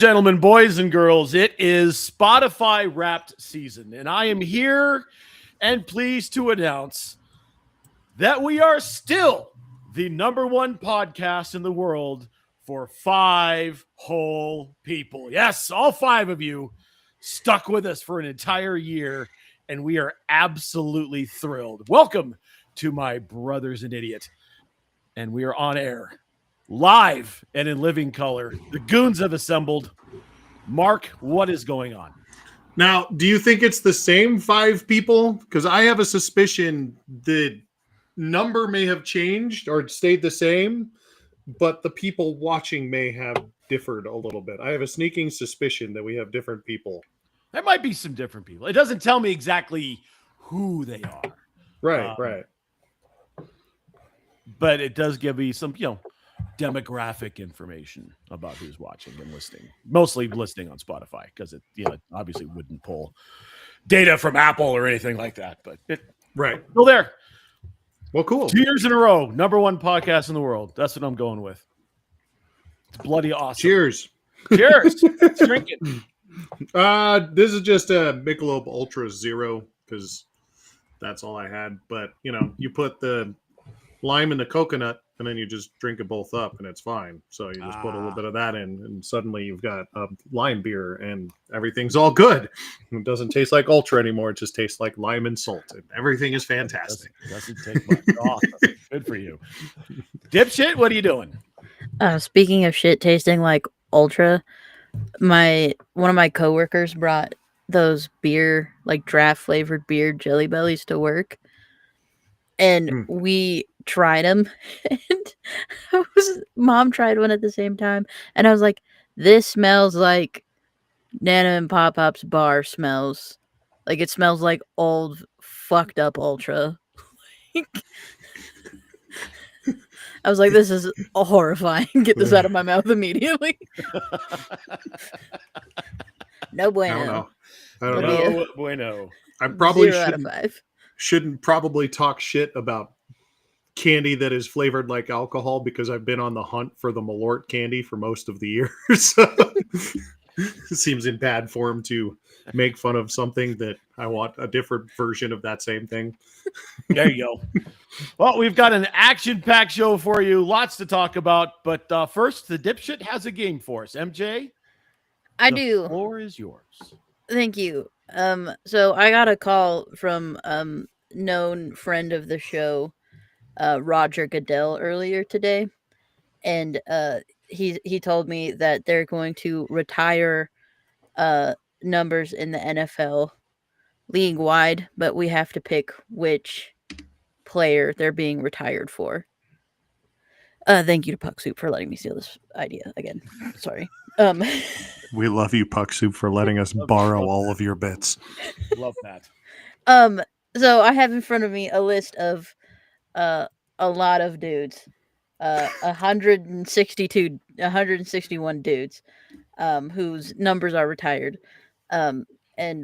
Gentlemen, boys and girls, it is Spotify Wrapped season, and I am here and pleased to announce that we are still the number one podcast in the world for 5 whole people. Yes, all 5 of you stuck with us for an entire year, and we are absolutely thrilled. Welcome to my brothers and idiot, and we are on air. Live and in living color. The goons have assembled. Mark, what is going on? Now, do you think it's the same 5 people? Because I have a suspicion the number may have changed or stayed the same, but the people watching may have differed a little bit. I have a sneaking suspicion that we have different people. There might be some different people. It doesn't tell me exactly who they are. Right. But it does give me some, demographic information about who's watching and listening. Mostly listening on Spotify because it obviously wouldn't pull data from Apple or anything like that. But Right. Still there. Well, cool. 2 years in a row, number one podcast in the world. That's what I'm going with. It's bloody awesome. Cheers. Cheers. Let's drink it. This is just a Michelob Ultra Zero because that's all I had. But, you put the lime in the coconut and then you just drink it both up and it's fine. So you just put a little bit of that in and suddenly you've got a lime beer and everything's all good. It doesn't taste like Ultra anymore. It just tastes like lime and salt and everything is fantastic. Doesn't take much. Awesome. Good for you. Dipshit, what are you doing? Speaking of shit tasting like Ultra, one of my coworkers brought those beer, like draft flavored beer Jelly Bellies to work. And we tried them, and Mom tried one at the same time, and I was like, "This smells like Nana and Pop Pop's bar smells. Like it smells like old fucked up Ultra." I was like, "This is horrifying. Get this out of my mouth immediately." No bueno. I don't know. No bueno. I probably 0 out of 5. shouldn't probably talk shit about candy that is flavored like alcohol because I've been on the hunt for the Malort candy for most of the year. So it seems in bad form to make fun of something that I want a different version of that same thing. There you go. Well, we've got an action-packed show for you. Lots to talk about. But first, the Dipshit has a game for us. MJ? I the do. floor is yours. Thank you. So I got a call from known friend of the show, Roger Goodell, earlier today, and he told me that they're going to retire numbers in the NFL league wide, but we have to pick which player they're being retired for. Thank you to Puck Soup for letting me steal this idea again. Sorry. We love you, Puck Soup, for letting us borrow all of your bits. Love that. So I have in front of me a list of a lot of dudes. 161 dudes whose numbers are retired. And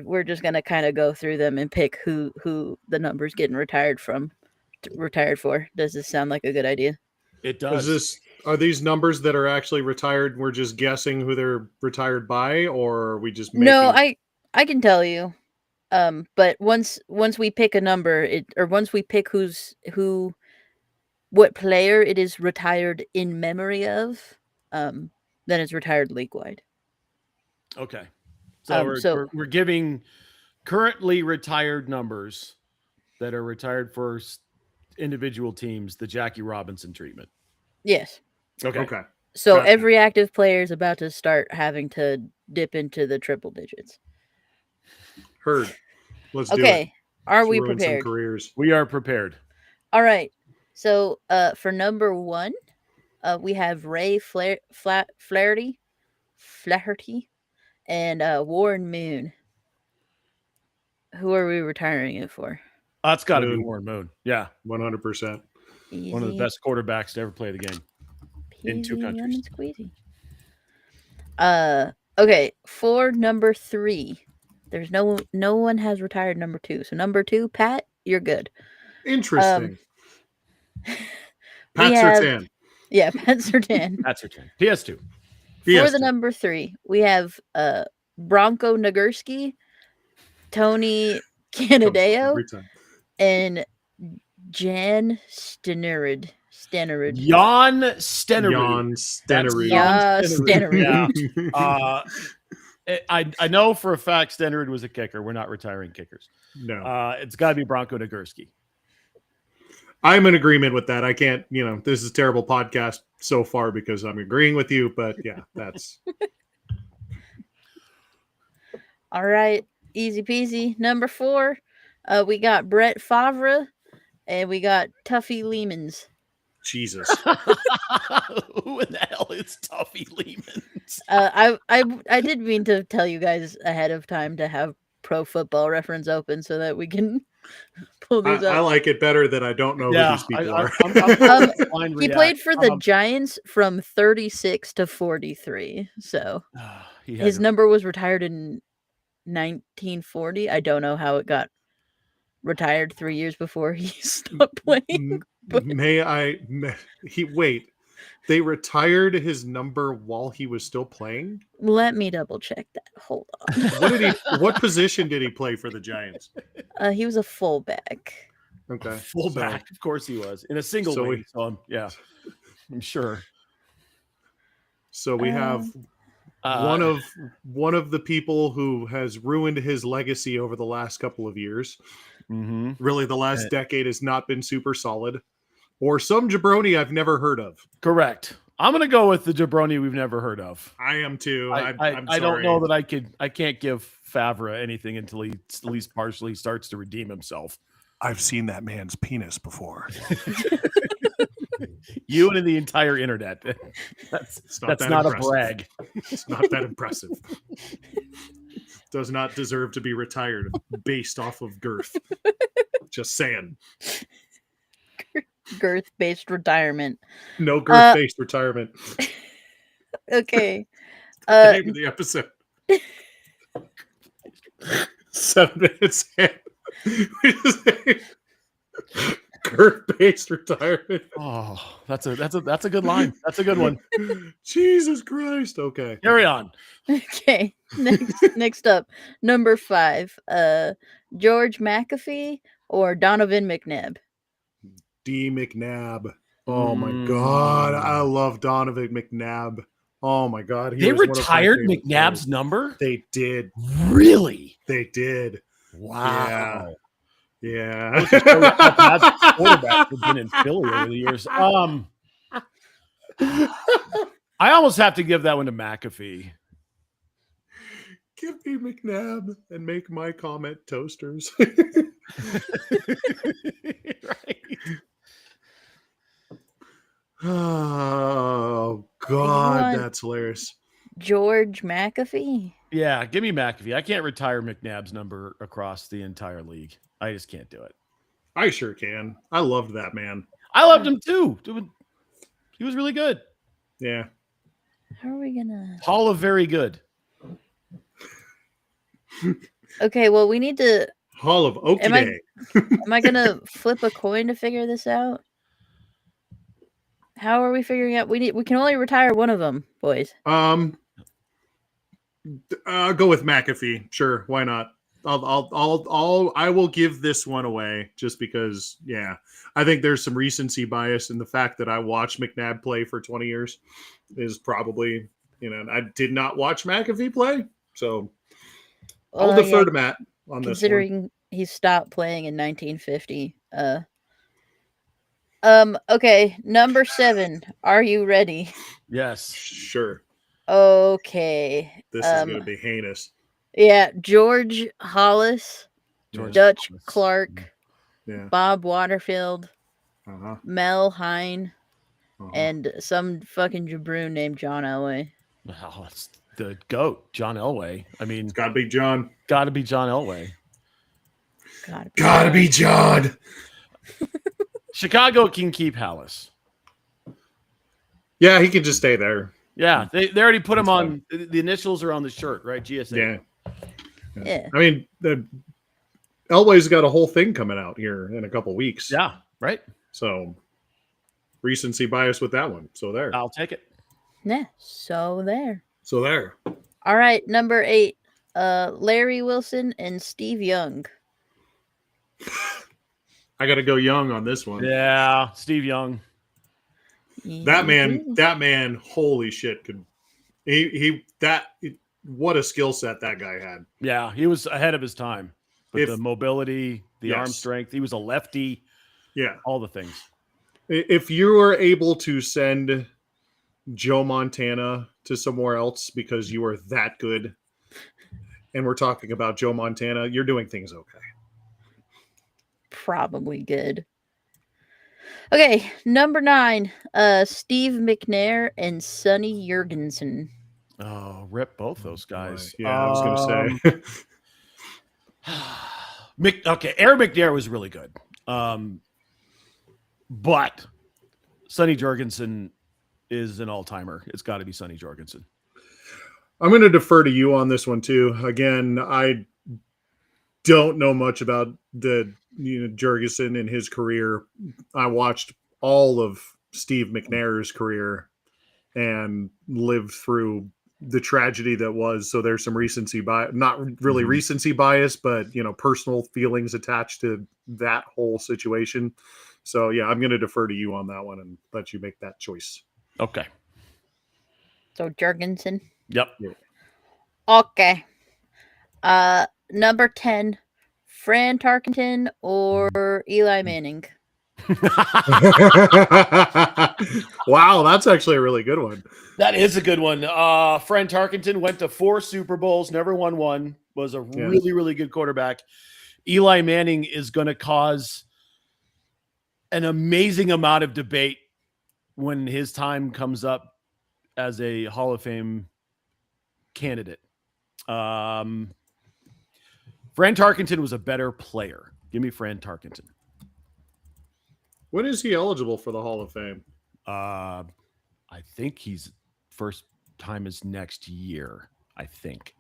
we're just gonna kind of go through them and pick who the number's getting retired for. Does this sound like a good idea? It does. Are these numbers that are actually retired and we're just guessing who they're retired by, or are we just making... No, I can tell you. But once we pick a number, once we pick what player it is retired in memory of, then it's retired league wide. Okay. So we're giving currently retired numbers that are retired for individual teams the Jackie Robinson treatment. Yes. Okay. So Gotcha. Every active player is about to start having to dip into the triple digits. Heard. Let's do it. Okay. Are Let's we ruin some prepared? careers. We are prepared. All right. So for number 1, we have Ray Flaherty, and Warren Moon. Who are we retiring it for? That's got to be Warren Moon. Yeah. 100%. Easy. One of the best quarterbacks to ever play the game in 2 countries. Squeezy. Okay, for number 3, there's no one has retired number 2. So number 2, Pat, you're good. Interesting. Pat we have- Surtain. Yeah, Pat Surtain. That's her turn. PS2. For Yes. the number 3, we have Bronco Nagurski, Tony Canadeo, Every time. and Jan Stenerud. Jan Stenerud. Jan That's Stenerud. Yeah, Jan Stenerud. Yeah. I know for a fact Stenerud was a kicker. We're not retiring kickers. No. It's got to be Bronco Nagurski. I'm in agreement with that. I can't, this is a terrible podcast so far because I'm agreeing with you, but yeah, that's All right, easy peasy. Number 4, we got Brett Favre, and we got Tuffy Lehmans. Jesus. Who in the hell is Tuffy Lehmans? I did mean to tell you guys ahead of time to have Pro Football Reference open so that we can pull these I up. like it better that I don't know who these people are. He played for the Giants from 36 to 43. So his number was retired in 1940. I don't know how it got retired 3 years before he stopped playing. Wait, they retired his number while he was still playing? Let me double check that. Hold on. What position did he play for the Giants? He was a fullback. Okay. Fullback. Of course he was. In a single league. Yeah. I'm sure. So we have one of the people who has ruined his legacy over the last couple of years. Mm-hmm. Really, the last decade has not been super solid. Or some jabroni I've never heard of. Correct. I'm going to go with the jabroni we've never heard of. I am too. I'm I don't know that I can't give Favre anything until he at least partially starts to redeem himself. I've seen that man's penis before. You and the entire internet. That's not a brag. It's not that impressive. Does not deserve to be retired based off of girth. Just saying. Girth-based retirement. No girth-based retirement. Okay. The name of the episode. 7 minutes in. Girth-based retirement. Oh, that's a good line. That's a good one. Jesus Christ. Okay. Carry on. Okay. Next up, number 5. George McAfee or Donovan McNabb? D. McNabb. Oh my God. I love Donovan McNabb. Oh my God. They retired McNabb's number? They did. Really? They did. Wow. Yeah. Quarterback has been in Philly over the years. I almost have to give that one to McAfee. Give me McNabb and make my comment toasters. Right. Oh God, that's hilarious. George McAfee? Yeah, give me McAfee. I can't retire McNabb's number across the entire league. I just can't do it. I sure can. I loved that man. I loved him too. He was really good. Yeah. How are we gonna Hall of very good. Okay, well we need to Hall of Okie Day. Am I gonna flip a coin to figure this out? How are we figuring out? We can only retire one of them, boys. I'll go with McAfee. Sure, why not? I will give this one away just because. Yeah, I think there's some recency bias in the fact that I watched McNabb play for 20 years. Is probably I did not watch McAfee play, so I'll defer to Matt on this one. Considering he stopped playing in 1950. Okay, number 7. Are you ready? Yes. Sure. Okay. This is going to be heinous. Yeah, George Hollis, Dutch Hollis. Clark, Bob Waterfield, Mel Hine, and some fucking jabroon named John Elway. Wow, that's the GOAT, John Elway. I mean, It's got to be John. got to be John Elway. Gotta be John. Chicago can keep Hallis. Yeah, he can just stay there. Yeah, they already put him on. The initials are on the shirt, right? GSA. Yeah. I mean, Elway's got a whole thing coming out here in a couple weeks. Yeah, right. So recency bias with that one. So there. I'll take it. Yeah. So there. So there. All right, number 8. Larry Wilson and Steve Young. I got to go Young on this one. Yeah, Steve Young. That man, holy shit! What a skill set that guy had. Yeah, he was ahead of his time. But the mobility, the arm Yes. strength, he was a lefty. Yeah. All the things. If you were able to send Joe Montana to somewhere else because you were that good, and we're talking about Joe Montana, you're doing things okay. Probably good. Okay, number 9. Steve McNair and Sonny Jurgensen. Oh, rip both those guys. Yeah, I was going to say. Okay, Aaron McNair was really good. But Sonny Jurgensen is an all-timer. It's got to be Sonny Jurgensen. I'm going to defer to you on this one too. Again, I don't know much about Jurgensen and his career. I watched all of Steve McNair's career and lived through the tragedy that was. So there's some recency bias, not really recency bias, but personal feelings attached to that whole situation. So yeah, I'm going to defer to you on that one and let you make that choice. Okay. So Jurgensen. Yep. Yeah. Okay. Number 10. Fran Tarkenton or Eli Manning. Wow, that's actually a really good one. That is a good one. Fran Tarkenton went to 4 Super Bowls, never won one, was a really, really good quarterback. Eli Manning is going to cause an amazing amount of debate when his time comes up as a Hall of Fame candidate. Fran Tarkenton was a better player. Give me Fran Tarkenton. When is he eligible for the Hall of Fame? I think he's first time is next year. I think.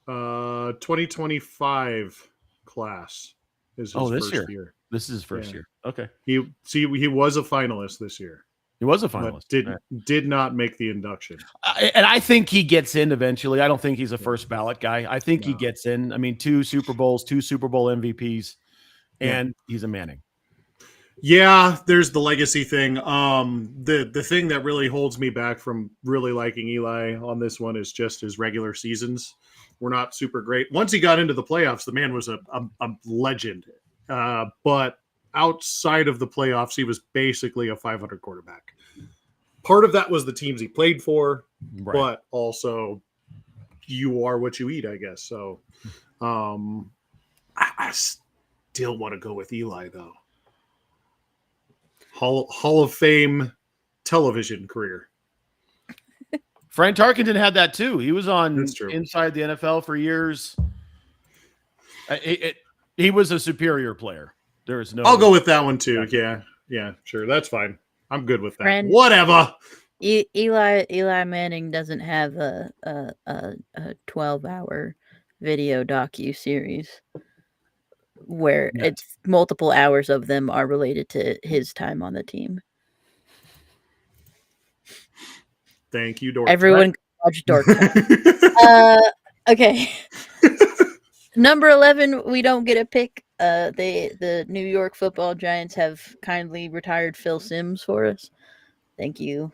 2025 class is his this first year. year. This is his first year. Okay. He was a finalist this year. He was a finalist. Did not make the induction. And I think he gets in eventually. I don't think he's a first ballot guy. I think he gets in. I mean, 2 Super Bowls, 2 Super Bowl MVPs, and he's a Manning. Yeah, there's the legacy thing. The thing that really holds me back from really liking Eli on this one is just his regular seasons were not super great. Once he got into the playoffs, the man was a legend. But outside of the playoffs, he was basically a 500 quarterback. Part of that was the teams he played for, but also you are what you eat, I guess. So I still want to go with Eli, though. Hall of Fame television career. Fran Tarkenton had that too. He was on Inside the NFL for years. He was a superior player. There is no. I'll go with that one too. Yeah, sure, that's fine. I'm good with that. Whatever. Eli Manning doesn't have a 12-hour video docu-series where it's multiple hours of them are related to his time on the team. Thank you, Dork. Everyone watch Dork. Okay. Number 11, we don't get a pick. The New York Football Giants have kindly retired Phil Simms for us. Thank you,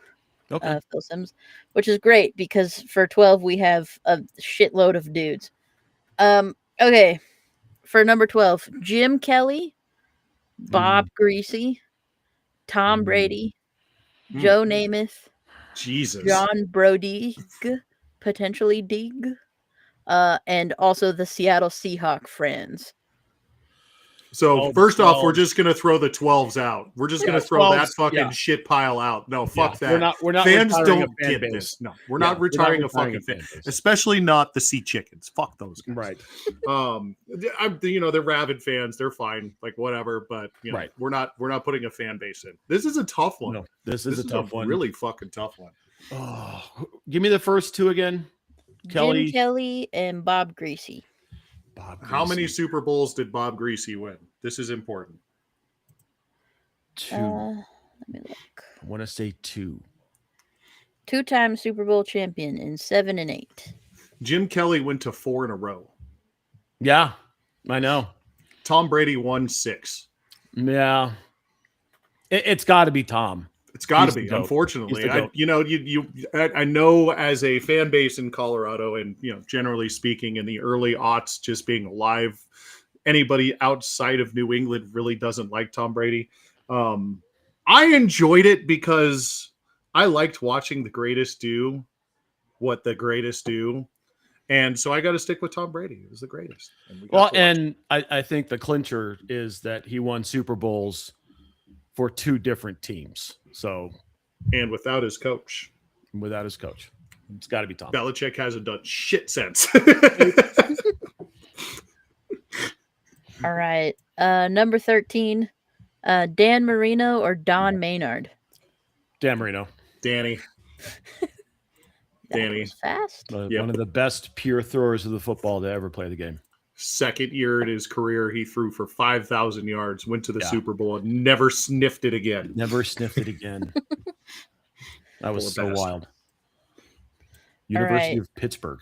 Phil Simms, which is great because for 12 we have a shitload of dudes. Okay, for number 12, Jim Kelly, Bob Greasy, Tom Brady, Joe Namath, Jesus, John Brody, potentially Dig, and also the Seattle Seahawk friends. So first off, we're just gonna throw the 12s out. We're just gonna throw 12s, that fucking shit pile out. No, fuck that. We're not fans don't get base. This. No, we're not retiring a fucking fan base. Especially not the Sea Chickens. Fuck those guys. Right. They're rabid fans. They're fine. Like whatever. But we're not putting a fan base in. This is a tough one. No, this is a tough one. Really fucking tough one. Oh, give me the first 2 again. Kelly. Jim Kelly and Bob Greasy. How many Super Bowls did Bob Greasy win? This is important. 2. Let me look. I want to say 2. 2-time Super Bowl champion in 7 and 8. Jim Kelly went to 4 in a row. Yeah, I know. Tom Brady won 6. Yeah. It's got to be Tom. It's got to He's the be, GOAT. unfortunately. He's the GOAT. I know as a fan base in Colorado, and generally speaking, in the early aughts, just being alive, anybody outside of New England really doesn't like Tom Brady. I enjoyed it because I liked watching the greatest do what the greatest do. And so I got to stick with Tom Brady. He was the greatest. And I think the clincher is that he won Super Bowls for 2 different teams. So, and without his coach. It's got to be Tom. Belichick hasn't done shit since. All right. Number 13, Dan Marino or Don Maynard? Dan Marino. Danny. That was fast. One of the best pure throwers of the football to ever play the game. Second year in his career, he threw for 5,000 yards, went to the Yeah. Super Bowl, and never sniffed it again. Never sniffed it again. That was so Full of best. wild. University right. of Pittsburgh.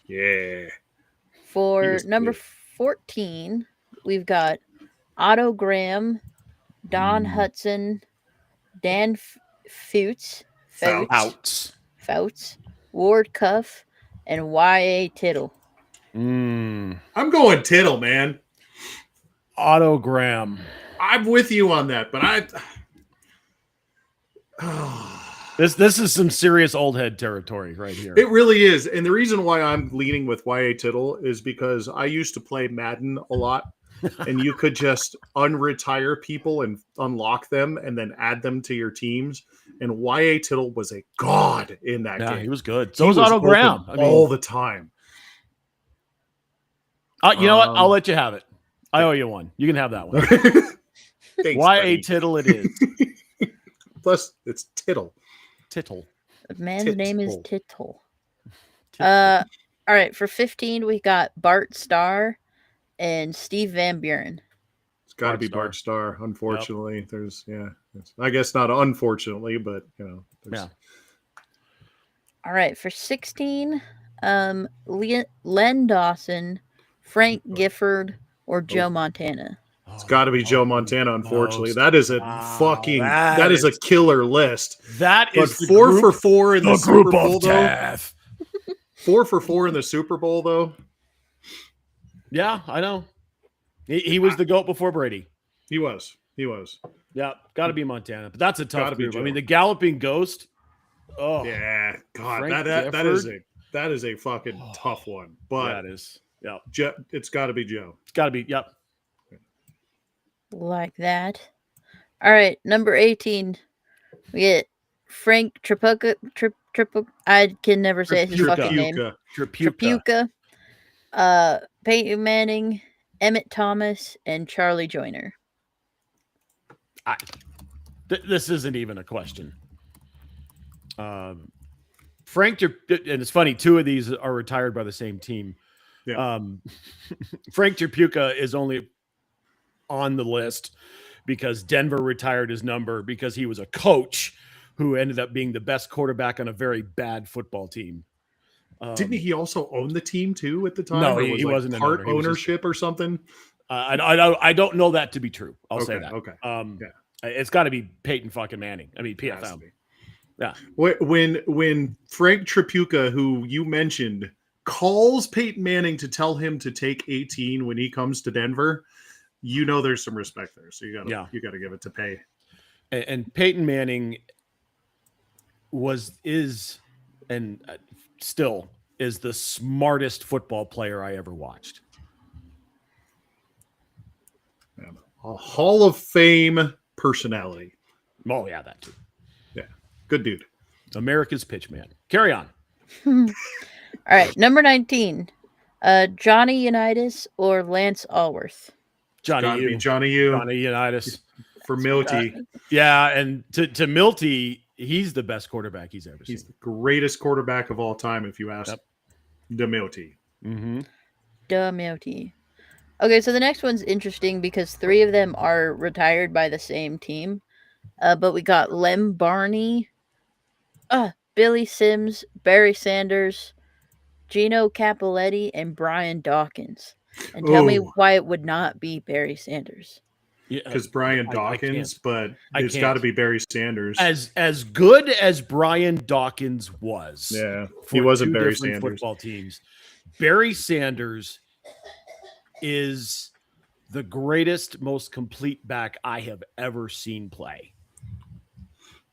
Yeah. For was number good. 14, we've got Otto Graham, Don Hudson, Dan Fouts, Ward Cuff, and Y.A. Tittle. I'm going Tittle, man. Otto Graham. I'm with you on that, but This is some serious old head territory right here. it really is. And the reason why I'm leaning with Y.A. Tittle is because I used to play Madden a lot, and you could just unretire people and unlock them and then add them to your teams. And Y.A. Tittle was a god in that Yeah, game. he was good. So He was Otto open Graham. all the time. You know what? I'll let you have it. I owe you one. You can have that one. Thanks, Y.A. buddy. Tittle it is. Plus, it's Tittle. Tittle. The man's name is Tittle. Tittle. All right. For 15, we got Bart Starr and Steve Van Buren. It's got to Bart be Starr. Bart Starr. Unfortunately, I guess not unfortunately, but Yeah. All right. For 16, Len Dawson, Frank Gifford, or Joe Montana. It's got to be Joe Montana. Unfortunately, that is a fucking that that is a is- killer list. That But is the 4 group- for 4 in the Super group Bowl, of though. death. 4 for 4 in the Super Bowl, though. Yeah, I know. He was the GOAT before Brady. He was. Yeah, got to be Montana. But that's a tough Gotta be group. I Joe. mean, the Galloping Ghost. Oh, Yeah, God, Frank that is a fucking tough one. But that is. Yeah, it's got to be Joe. it's got to be. Yep. Like that. All right. Number 18, we get Frank Tripucka. I can never say his fucking name. Tripucka. Tripucka, Peyton Manning, Emmett Thomas, and Charlie Joyner. This isn't even a question. Frank, and it's funny, 2 of these are retired by the same team. Yeah. Frank Tripucka is only on the list because Denver retired his number because he was a coach who ended up being the best quarterback on a very bad football team. Didn't he also own the team too at the time? No, Or he was like wasn't an part owner. He was just- ownership or something. I don't know that to be true. I'll say that. Okay. It's got to be Peyton fucking Manning. I mean, Has to PFM. be. Yeah. When Frank Tripucka, who you mentioned, calls Peyton Manning to tell him to take 18 when he comes to Denver, there's some respect there. So you gotta give it to Pay. And Peyton Manning still is the smartest football player I ever watched. A Hall of Fame personality. Oh yeah, that too. Good dude. America's pitch man. Carry on. All right. Number 19, Johnny Unitas or Lance Allworth. Johnny Gotta U. be Johnny U Johnny Unitas. for Milty. Yeah, and to Milty, he's the best quarterback he's ever seen. He's the greatest quarterback of all time, if you ask Yep. DeMilty. Mm-hmm. Milty. Okay, so the next one's interesting because 3 of them are retired by the same team. But we got Lem Barney, Billy Sims, Barry Sanders, Gino Capoletti, and Brian Dawkins. And tell me Oh, why it would not be Barry Sanders. Yeah, because Brian I Dawkins, can't. but I it's got to can't. be Barry Sanders. As good as Brian Dawkins was, Yeah, for he wasn't two Barry different Sanders. football teams, Barry Sanders is the greatest, most complete back I have ever seen play.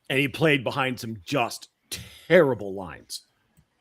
And he played behind some just terrible lines.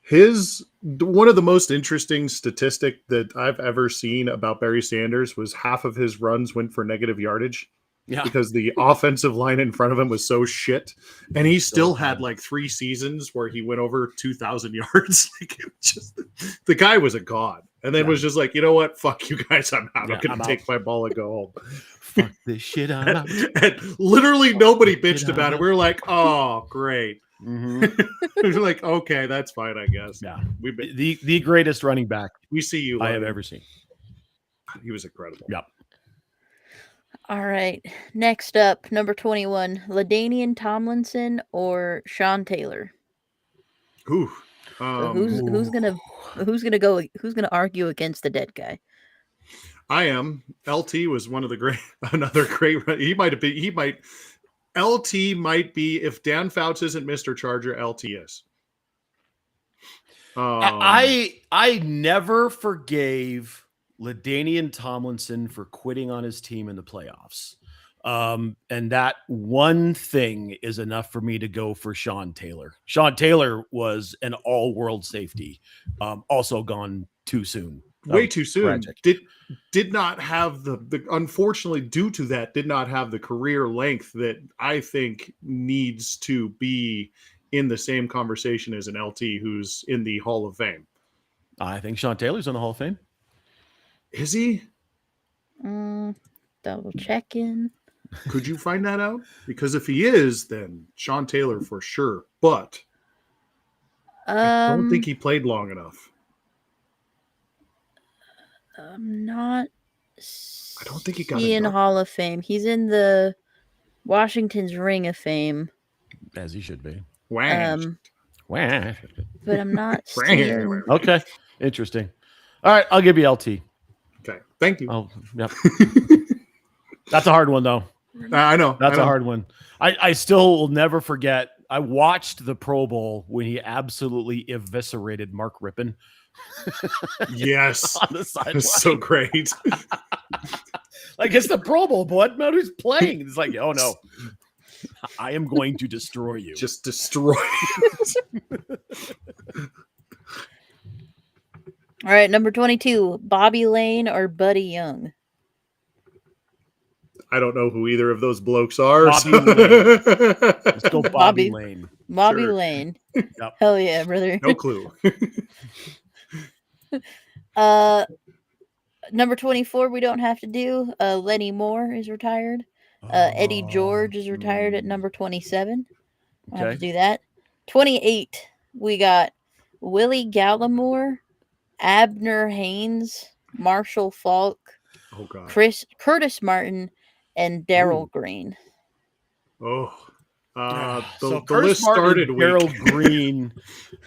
One of the most interesting statistic that I've ever seen about Barry Sanders was half of his runs went for negative yardage Yeah. because the offensive line in front of him was so shit, and he still had like 3 seasons where he went over 2,000 yards. Like, it was just, the guy was a god, and then was just like, you know what, fuck you guys, I'm out. Yeah, I'm gonna take my ball and go home. Fuck this shit, I'm out. And literally nobody bitched Get about out. it. We were like, oh great. Mhm. We were like, okay, that's fine, I guess. Yeah. We The greatest running back see you. I have Logan. ever seen. He was incredible. Yeah. All right. Next up, number 21, LaDainian Tomlinson or Sean Taylor. Ooh. So who's gonna argue against the dead guy? I am. LT was one of the another great. LT might be, if Dan Fouts isn't Mr. Charger, LT is. I never forgave LaDainian Tomlinson for quitting on his team in the playoffs. And that one thing is enough for me to go for Sean Taylor. Sean Taylor was an all-world safety, also gone too soon. way too soon. Tragic. Did not have the unfortunately, due to that, did not have the career length that I think needs to be in the same conversation as an LT who's in the Hall of Fame. I think Sean Taylor's in the Hall of Fame. Is he? Double checking. Could you find that out? Because if he is, then Sean Taylor for sure. But I don't think he played long enough. I'm not. I don't think he got in it. Hall of Fame. He's in the Washington's Ring of Fame. As he should be. Wow. Wah. But I'm not seeing. Okay. Interesting. All right. I'll give you LT. Okay. Thank you. Oh, yep. That's a hard one, though. I know. That's I know. a hard one. I still will never forget. I watched the Pro Bowl when he absolutely eviscerated Mark Rippon. Yes. On the sideline. It's so great. Like, it's the Pro Bowl, bud. Not who's playing. It's like, oh no, I am going to destroy you. Just destroy. All right, number 22, Bobby Lane or Buddy Young. I don't know who either of those blokes are. Bobby so- Lane. Let's go Bobby Bobby. Lane. Bobby Sure. Lane. Yep. Hell yeah, brother. No clue. Number 24, we don't have to do. Lenny Moore is retired. Eddie George is retired at number 27. I have to Okay. do that. 28, we got Willie Gallimore, Abner Haynes, Marshall Falk, Oh god. Curtis Martin, and Daryl Green. Oh. The Curtis list Martin started and weak. Daryl Green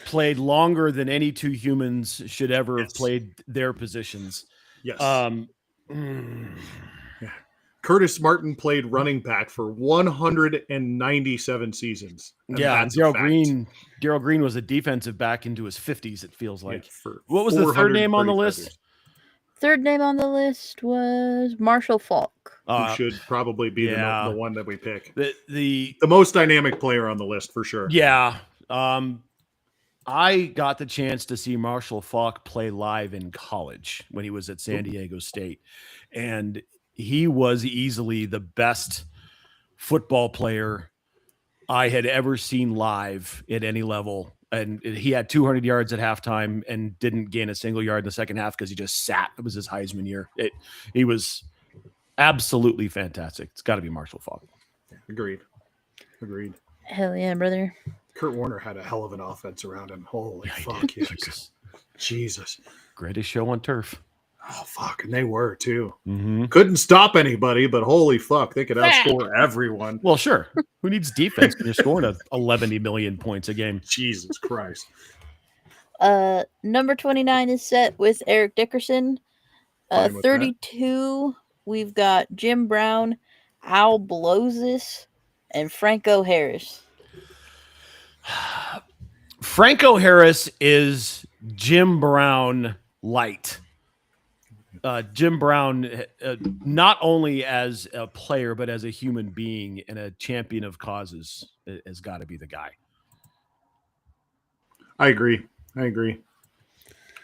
played longer than any two humans should ever have Yes. played their positions. Yes. Curtis Martin played running back for 197 seasons. And Yeah, that's a Daryl fact. Green was a defensive back into his 50s, it feels like. Yeah, for What was the third name on the 435 list? years. Third name on the list was Marshall Falk. Who should probably be yeah. the one that we pick. The The most dynamic player on the list for sure. yeah. I got the chance to see Marshall Falk play live in college when he was at San Diego State. And he was easily the best football player I had ever seen live at any level. And he had 200 yards at halftime and didn't gain a single yard in the second half because he just sat. It was his Heisman year. He was absolutely fantastic. It's got to be Marshall Falk. Agreed. Hell yeah, brother. Kurt Warner had a hell of an offense around him. Holy fuck, yes. Jesus. Greatest show on turf. Oh, fuck. And they were, too. Mm-hmm. Couldn't stop anybody, but holy fuck, they could outscore everyone. Well, sure. Who needs defense when you're scoring 11 million points a game? Jesus Christ. Number 29 is set with Eric Dickerson. Fine with 32, we've got Jim Brown, Al Blozis, and Franco Harris. Franco Harris is Jim Brown light. Jim Brown, not only as a player, but as a human being and a champion of causes, has got to be the guy. I agree.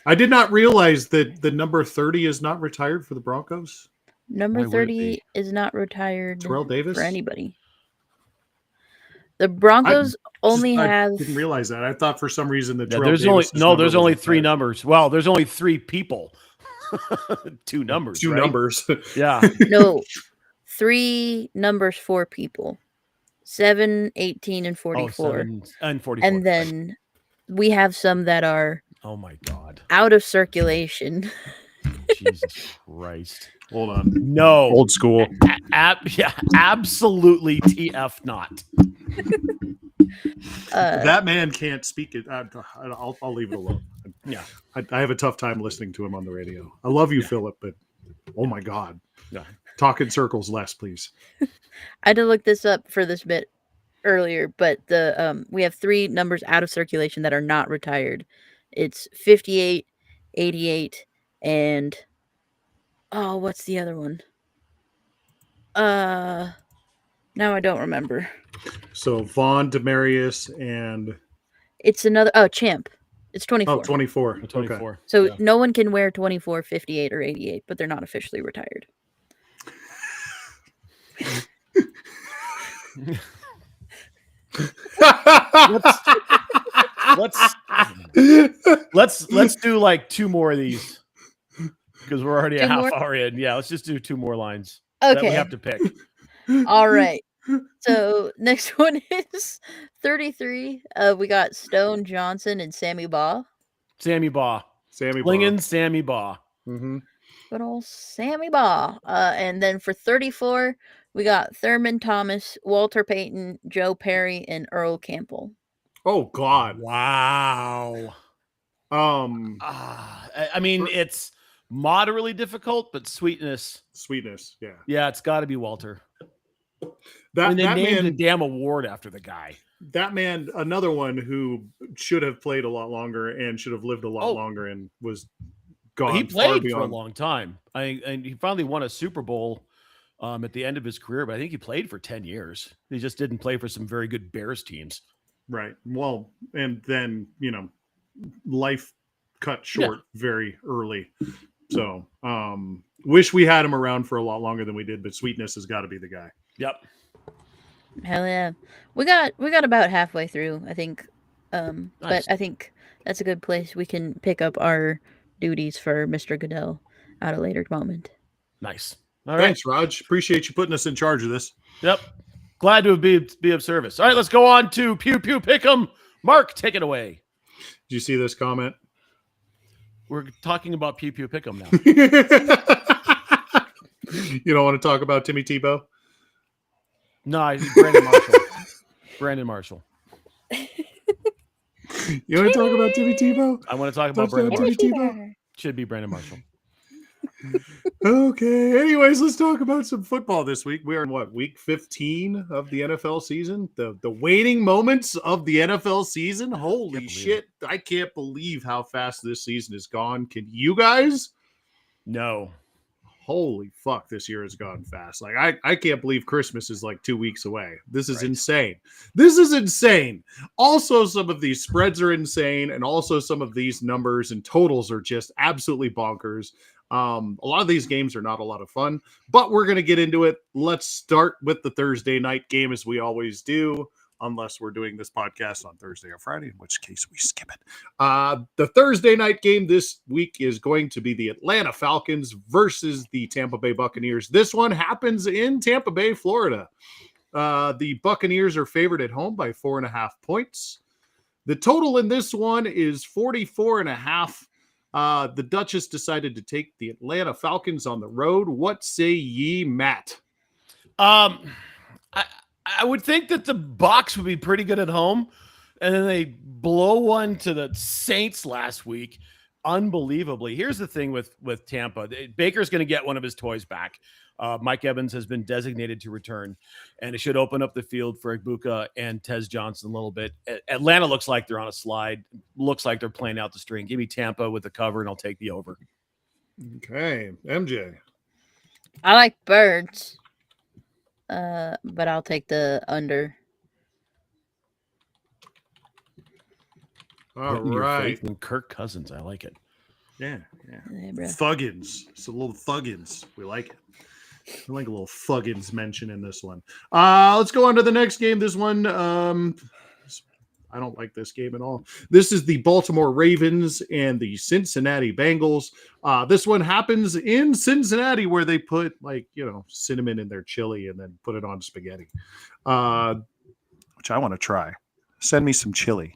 I did not realize that the number 30 is not retired for the Broncos. Number Why would it 30 be? is not retired Terrell Davis? for anybody. The Broncos only I have didn't realize that. I thought for some reason that Yeah, Terrell there's Davis' number there's was only 3 retired. numbers. Well, there's only 3 people. 2 numbers. Two right? numbers. Yeah. no 3 numbers for people. 7, 18, and 44. 7 and 44. And then we have some that are oh my God. out of circulation. Jesus Christ. Hold on. No. Old school. Absolutely TF not. That man can't speak it. I'll leave it alone. Yeah. I have a tough time listening to him on the radio. I love you, Philip, but oh my God. Yeah. Talk in circles less, please. I had to look this up for this bit earlier, but the we have 3 numbers out of circulation that are not retired. It's 58, 88, and what's the other one? Now I don't remember. So Vaughn, Demarius, and It's another Champ. It's 24. 24. 24. Okay. So Yeah. no one can wear 24, 58, or 88, but they're not officially retired. Let's do like 2 more of these because we're already a 2 half more? hour in. Yeah, let's just do 2 more lines that we Okay. have to pick. All right. So next one is 33. We got Stone Johnson and Sammy Baugh. Sammy Baugh. Sammy Blingin' Sammy Baugh. Mm-hmm. Good old Sammy Baugh. And then for 34, we got Thurman Thomas, Walter Payton, Joe Perry, and Earl Campbell. Oh God. Wow. I mean, it's moderately difficult, but sweetness. Sweetness. Yeah. Yeah, it's got to be Walter. That, And they that named man. a damn award after the guy. That man, another one who should have played a lot longer and should have lived a lot longer and was gone. He far played for a beyond. long time. And he finally won a Super Bowl at the end of his career, but I think he played for 10 years. He just didn't play for some very good Bears teams. Right. Well, and then, life cut short very early. So, wish we had him around for a lot longer than we did, but Sweetness has got to be the guy. Yep. Hell yeah. We got about halfway through, I think. Nice. But I think that's a good place we can pick up our duties for Mr. Goodell at a later moment. Nice. All right. Thanks, Raj. Appreciate you putting us in charge of this. Yep. Glad to be of service. All right, let's go on to Pew Pew Pick'em. Mark, take it away. Did you see this comment? We're talking about Pew Pew Pick'em now. You don't want to talk about Timmy Tebow? No, Brandon Marshall. Brandon Marshall. You want to talk about Timmy Tebow? I want to talk about Touchdown, Brandon Timmy Marshall. Tebow. Should be Brandon Marshall. Okay. Anyways, let's talk about some football this week. We are in week 15 of the NFL season? The waiting moments of the NFL season. Holy shit. I can't believe how fast this season has gone. Can you guys? No. Holy fuck, this year has gone fast. Like I can't believe Christmas is like 2 weeks away. This is Right. insane. This is insane. Also, some of these spreads are insane, and also some of these numbers and totals are just absolutely bonkers. A lot of these games are not a lot of fun, but we're going to get into it. Let's start with the Thursday night game as we always do, unless we're doing this podcast on Thursday or Friday, in which case we skip it. The Thursday night game this week is going to be the Atlanta Falcons versus the Tampa Bay Buccaneers. This one happens in Tampa Bay, Florida. The Buccaneers are favored at home by 4.5 points. The total in this one is 44.5. The Duchess decided to take the Atlanta Falcons on the road. What say ye, Matt? I would think that the Bucs would be pretty good at home, and then they blow one to the Saints last week, unbelievably. Here's the thing with Tampa: Baker's going to get one of his toys back. Mike Evans has been designated to return, and it should open up the field for Ibuka and Tez Johnson a little bit. Atlanta looks like they're on a slide. Looks like they're playing out the string. Give me Tampa with the cover, and I'll take the over. Okay, MJ. I like birds, but I'll take the under. All Putting your right. faith in Kirk Cousins. I like it. Yeah. Hey, bro. Thuggins. It's a little Thuggins. We like it. I like a little Thuggins mention in this one. Let's go on to the next game. This one, I don't like this game at all. This is the Baltimore Ravens and the Cincinnati Bengals. This one happens in Cincinnati, where they put cinnamon in their chili and then put it on spaghetti. Which I want to try. Send me some chili.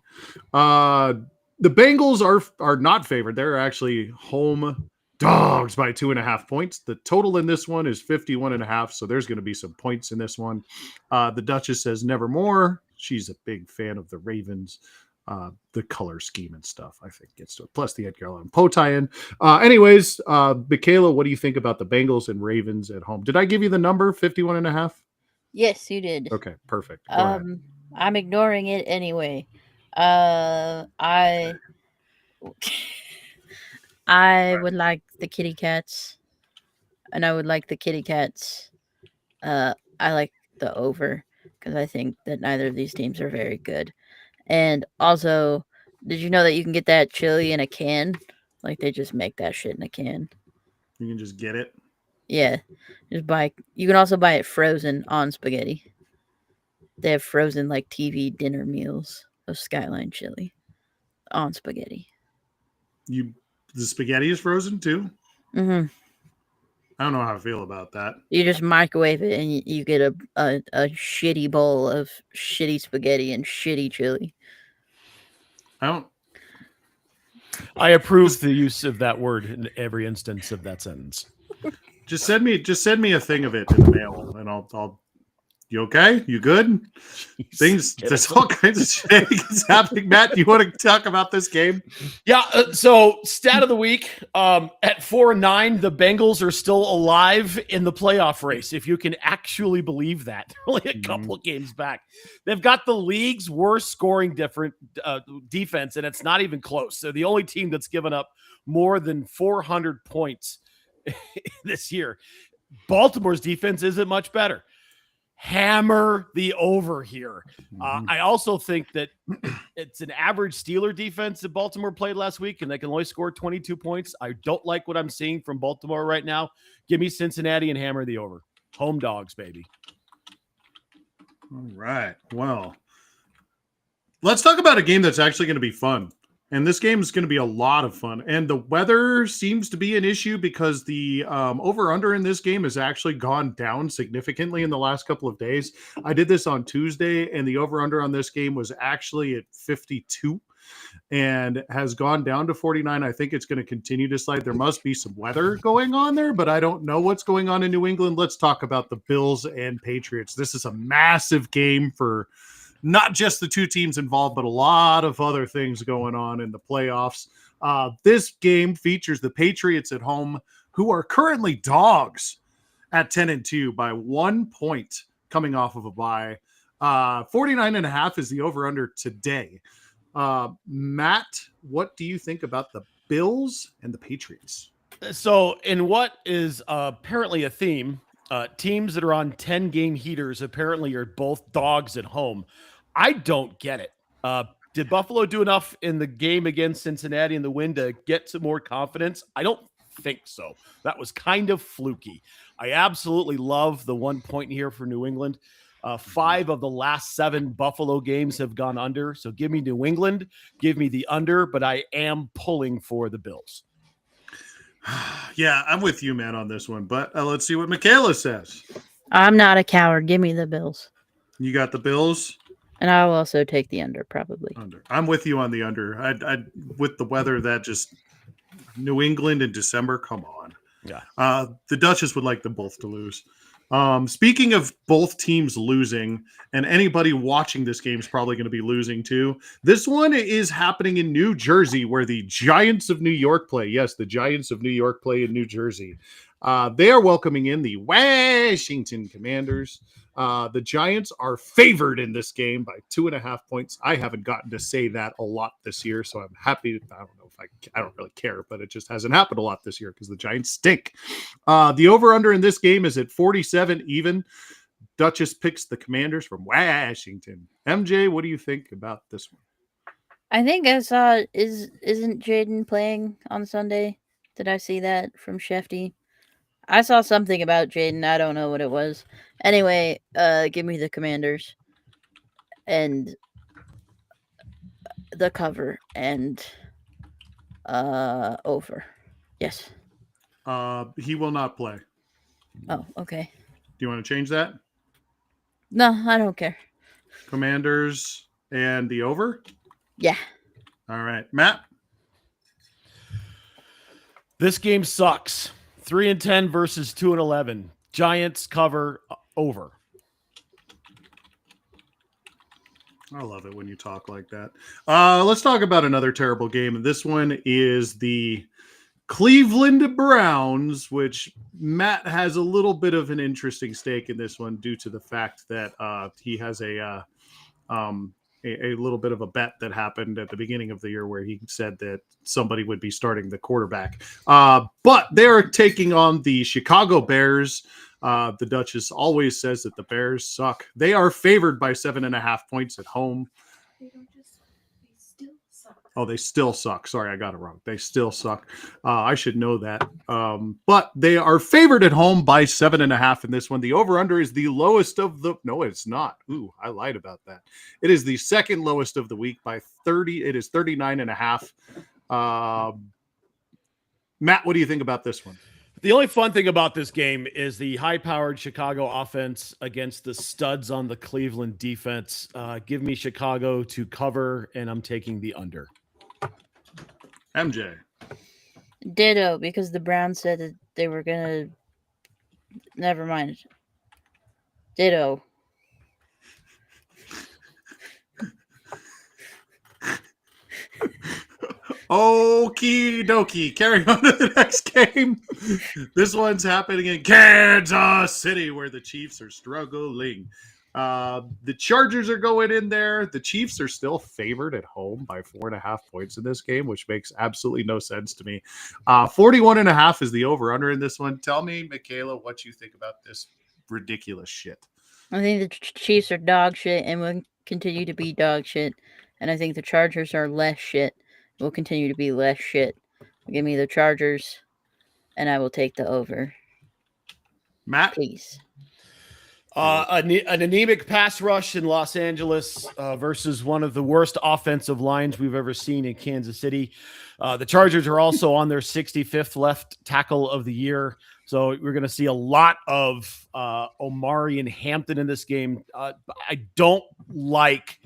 The Bengals are not favored. They're actually home dogs by 2.5 points. The total in this one is 51.5. So there's going to be some points in this one. The Duchess says nevermore. She's a big fan of the Ravens. The color scheme and stuff, I think, gets to it. Plus the Edgar Allan Poe tie-in. Anyways, Michaela, what do you think about the Bengals and Ravens at home? Did I give you the number 51.5? Yes, you did. Okay, perfect. Go ahead. I'm ignoring it anyway. I would like the kitty cats, and I would like the kitty cats. I like the over because I think that neither of these teams are very good. And also, did you know that you can get that chili in a can? Like they just make that shit in a can. You can just get it. Yeah, just buy. You can also buy it frozen on spaghetti. They have frozen like TV dinner meals of Skyline chili on spaghetti. The spaghetti is frozen too? Mm-hmm. I don't know how I feel about that. You just microwave it and you get a shitty bowl of shitty spaghetti and shitty chili. I approve the use of that word in every instance of that sentence. just send me a thing of it in the mail, and I'll. You okay? You good? There's all kinds of shit happening. Matt, you want to talk about this game? Yeah. So, stat of the week: at 4-9, the Bengals are still alive in the playoff race. If you can actually believe that, only a couple of games back, they've got the league's worst scoring defense, and it's not even close. So, the only team that's given up more than 400 points this year. Baltimore's defense isn't much better. Hammer the over here. I also think that it's an average Steeler defense that Baltimore played last week, and they can only score 22 points. I don't like what I'm seeing from Baltimore right now. Give me Cincinnati and hammer the over. Home dogs, baby. All right. Well, let's talk about a game that's actually going to be fun. And this game is going to be a lot of fun. And the weather seems to be an issue because the over-under in this game has actually gone down significantly in the last couple of days. I did this on Tuesday, and the over-under on this game was actually at 52 and has gone down to 49. I think it's going to continue to slide. There must be some weather going on there, but I don't know what's going on in New England. Let's talk about the Bills and Patriots. This is a massive game for not just the two teams involved, but a lot of other things going on in the playoffs. This game features the Patriots at home, who are currently dogs at 10-2 by 1 point coming off of a bye. 49.5 is the over-under today. Matt, what do you think about the Bills and the Patriots? So, in what is apparently a theme, teams that are on 10-game heaters apparently are both dogs at home. I don't get it. Did Buffalo do enough in the game against Cincinnati in the win to get some more confidence? I don't think so. That was kind of fluky. I absolutely love the 1 point here for New England. 5 of the last 7 Buffalo games have gone under. So give me New England, give me the under, but I am pulling for the Bills. Yeah, I'm with you, man, on this one. But let's see what Michaela says. I'm not a coward. Give me the Bills. You got the Bills? And I'll also take the under, probably. Under. I'm with you on the under. I with the weather, that just New England in December. Come on. Yeah. The Duchess would like them both to lose. Speaking of both teams losing, and anybody watching this game is probably going to be losing too. This one is happening in New Jersey, where the Giants of New York play. Yes, the Giants of New York play in New Jersey. They are welcoming in the Washington Commanders. The Giants are favored in this game by 2.5 points. I haven't gotten to say that a lot this year, so I'm happy. I don't know if I don't really care, but it just hasn't happened a lot this year because the Giants stink. The over-under in this game is at 47 even. Duchess picks the Commanders from Washington. MJ, what do you think about this one? I think I saw isn't Jaden playing on Sunday? Did I see that from Shefty? I saw something about Jaden. I don't know what it was. Anyway, give me the Commanders and the cover and over. Yes. He will not play. Oh, okay. Do you want to change that? No, I don't care. Commanders and the over? Yeah. All right. Matt? This game sucks. 3-10 versus 2-11. Giants cover over. I love it when you talk like that. Let's talk about another terrible game. And this one is the Cleveland Browns, which Matt has a little bit of an interesting stake in this one due to the fact that he has a little bit of a bet that happened at the beginning of the year where he said that somebody would be starting the quarterback. But they're taking on the Chicago Bears. The Duchess always says that the Bears suck. They are favored by 7.5 points at home. They still suck. Oh, they still suck. Sorry, I got it wrong. They still suck. I should know that. But they are favored at home by 7.5 in this one. The over-under is the lowest of the... No, it's not. Ooh, I lied about that. It is the second lowest of the week by 30. It is 39.5. Matt, what do you think about this one? The only fun thing about this game is the high-powered Chicago offense against the studs on the Cleveland defense. Give me Chicago to cover, and I'm taking the under. MJ. Ditto, because the Browns said that they were gonna. Never mind. Ditto. Okie dokie. Carrying on to the next game. This one's happening in Kansas City, where the Chiefs are struggling. The Chargers are going in there. The Chiefs are still favored at home by 4.5 points in this game, which makes absolutely no sense to me. 41.5 is the over-under in this one. Tell me, Michaela, what you think about this ridiculous shit. I think the Chiefs are dog shit and will continue to be dog shit. And I think the Chargers are less shit. Will continue to be less shit. Give me the Chargers, and I will take the over. Matt? Please. An anemic pass rush in Los Angeles versus one of the worst offensive lines we've ever seen in Kansas City. The Chargers are also on their 65th left tackle of the year. So we're going to see a lot of Omari and Hampton in this game. I don't like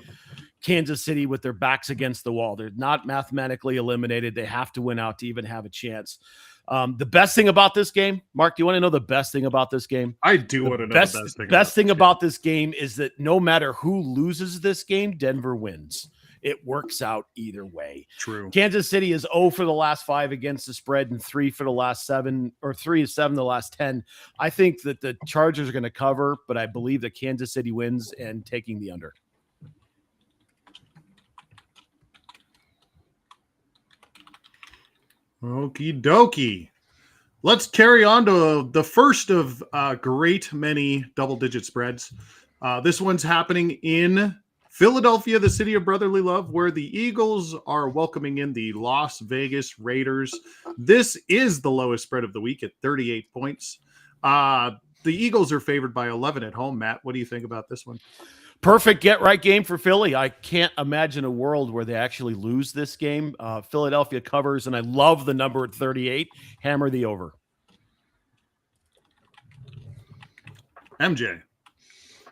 Kansas City with their backs against the wall. They're not mathematically eliminated. They have to win out to even have a chance. The best thing about this game, Mark, do you want to know the best thing about this game? I do want to know the best thing about this game is that no matter who loses this game, Denver wins. It works out either way. True. Kansas City is 0 for the last 5 against the spread and 3 for the last 7, or 3-7 the last 10. I think that the Chargers are going to cover, but I believe that Kansas City wins and taking the under. Okie dokie. Let's carry on to the first of great many double-digit spreads. This one's happening in Philadelphia, the city of brotherly love, where the Eagles are welcoming in the Las Vegas Raiders. This is the lowest spread of the week at 38 points. The Eagles are favored by 11 at home. Matt, what do you think about this one? Perfect get-right game for Philly. I can't imagine a world where they actually lose this game. Philadelphia covers, and I love the number at 38. Hammer the over. MJ.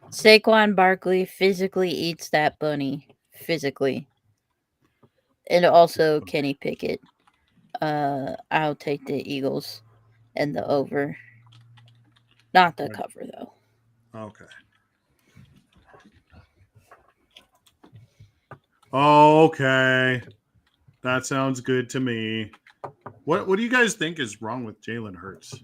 Saquon Barkley physically eats that bunny. Physically. And also Kenny Pickett. I'll take the Eagles and the over. Not the Right. cover though. Okay. Okay. That sounds good to me. What do you guys think is wrong with Jalen Hurts?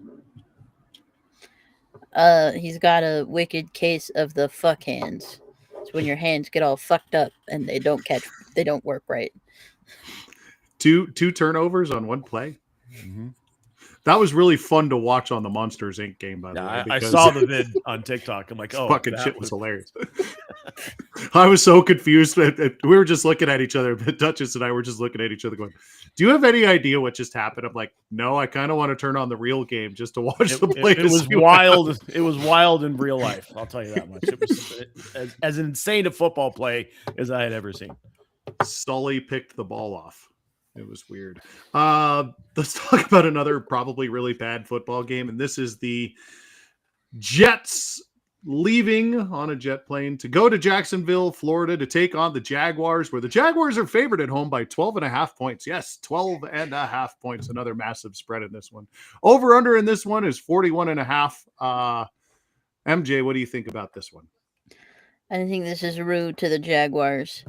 He's got a wicked case of the fuck hands. It's when your hands get all fucked up and they don't work right. Two turnovers on one play. Mhm. That was really fun to watch on the Monsters Inc. game, by the way. Yeah, I because saw the vid on TikTok. I'm like, oh, fucking that shit was hilarious. I was so confused. We were just looking at each other. Duchess and I were just looking at each other going, do you have any idea what just happened? I'm like, no, I kind of want to turn on the real game just to watch the play. It was wild. It was wild in real life. I'll tell you that much. It was as insane a football play as I had ever seen. Sully picked the ball off. It was weird. Let's talk about another probably really bad football game. And this is the Jets leaving on a jet plane to go to Jacksonville, Florida to take on the Jaguars, where the Jaguars are favored at home by 12.5 points. Yes, 12.5 points. Another massive spread in this one. Over under in this one is 41.5. MJ, what do you think about this one? I think this is rude to the Jaguars,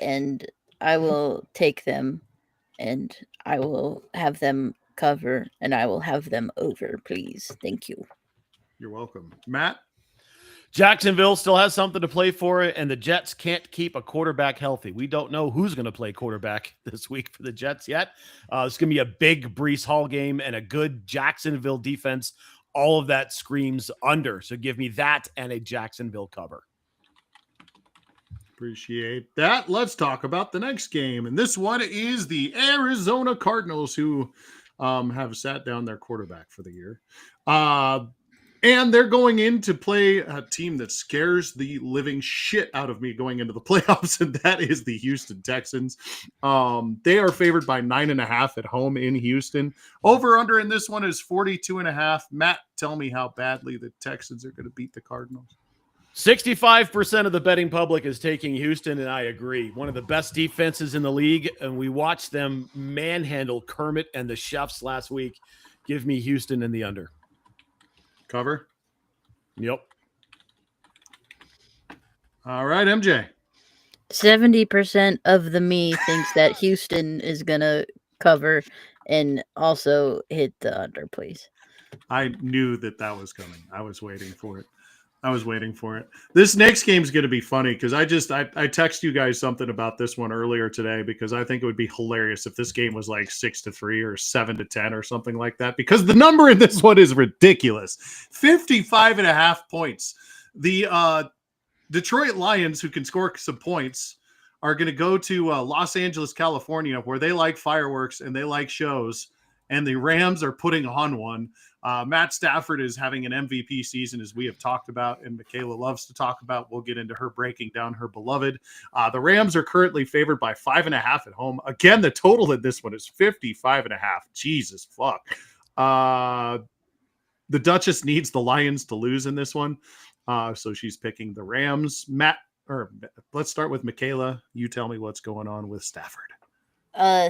and I will take them, and I will have them cover, and I will have them over, please. Thank you. You're welcome. Matt? Jacksonville still has something to play for it, and the Jets can't keep a quarterback healthy. We don't know who's going to play quarterback this week for the Jets yet. It's going to be a big Breece Hall game and a good Jacksonville defense. All of that screams under. So give me that and a Jacksonville cover. Appreciate that. Let's talk about the next game. And this one is the Arizona Cardinals, who have sat down their quarterback for the year. And they're going in to play a team that scares the living shit out of me going into the playoffs, and that is the Houston Texans. They are favored by 9.5 at home in Houston. Over under in this one is 42.5. Matt, tell me how badly the Texans are going to beat the Cardinals. 65% of the betting public is taking Houston, and I agree. One of the best defenses in the league, and we watched them manhandle Kermit and the Chefs last week. Give me Houston in the under. Cover? Yep. All right, MJ. 70% of the me thinks that Houston is gonna cover and also hit the under, please. I knew that was coming. I was waiting for it. This next game is going to be funny because I text you guys something about this one earlier today because I think it would be hilarious if this game was like 6-3 or 7-10 or something like that, because the number in this one is ridiculous. 55.5 points. The Detroit Lions, who can score some points, are going to go to Los Angeles, California, where they like fireworks and they like shows, and the Rams are putting on one. Matt Stafford is having an MVP season, as we have talked about, and Michaela loves to talk about. We'll get into her breaking down her beloved. The Rams are currently favored by 5.5 at home. Again, the total in this one is 55.5. Jesus fuck. The Duchess needs the Lions to lose in this one, so she's picking the Rams. Let's start with Michaela. You tell me what's going on with Stafford.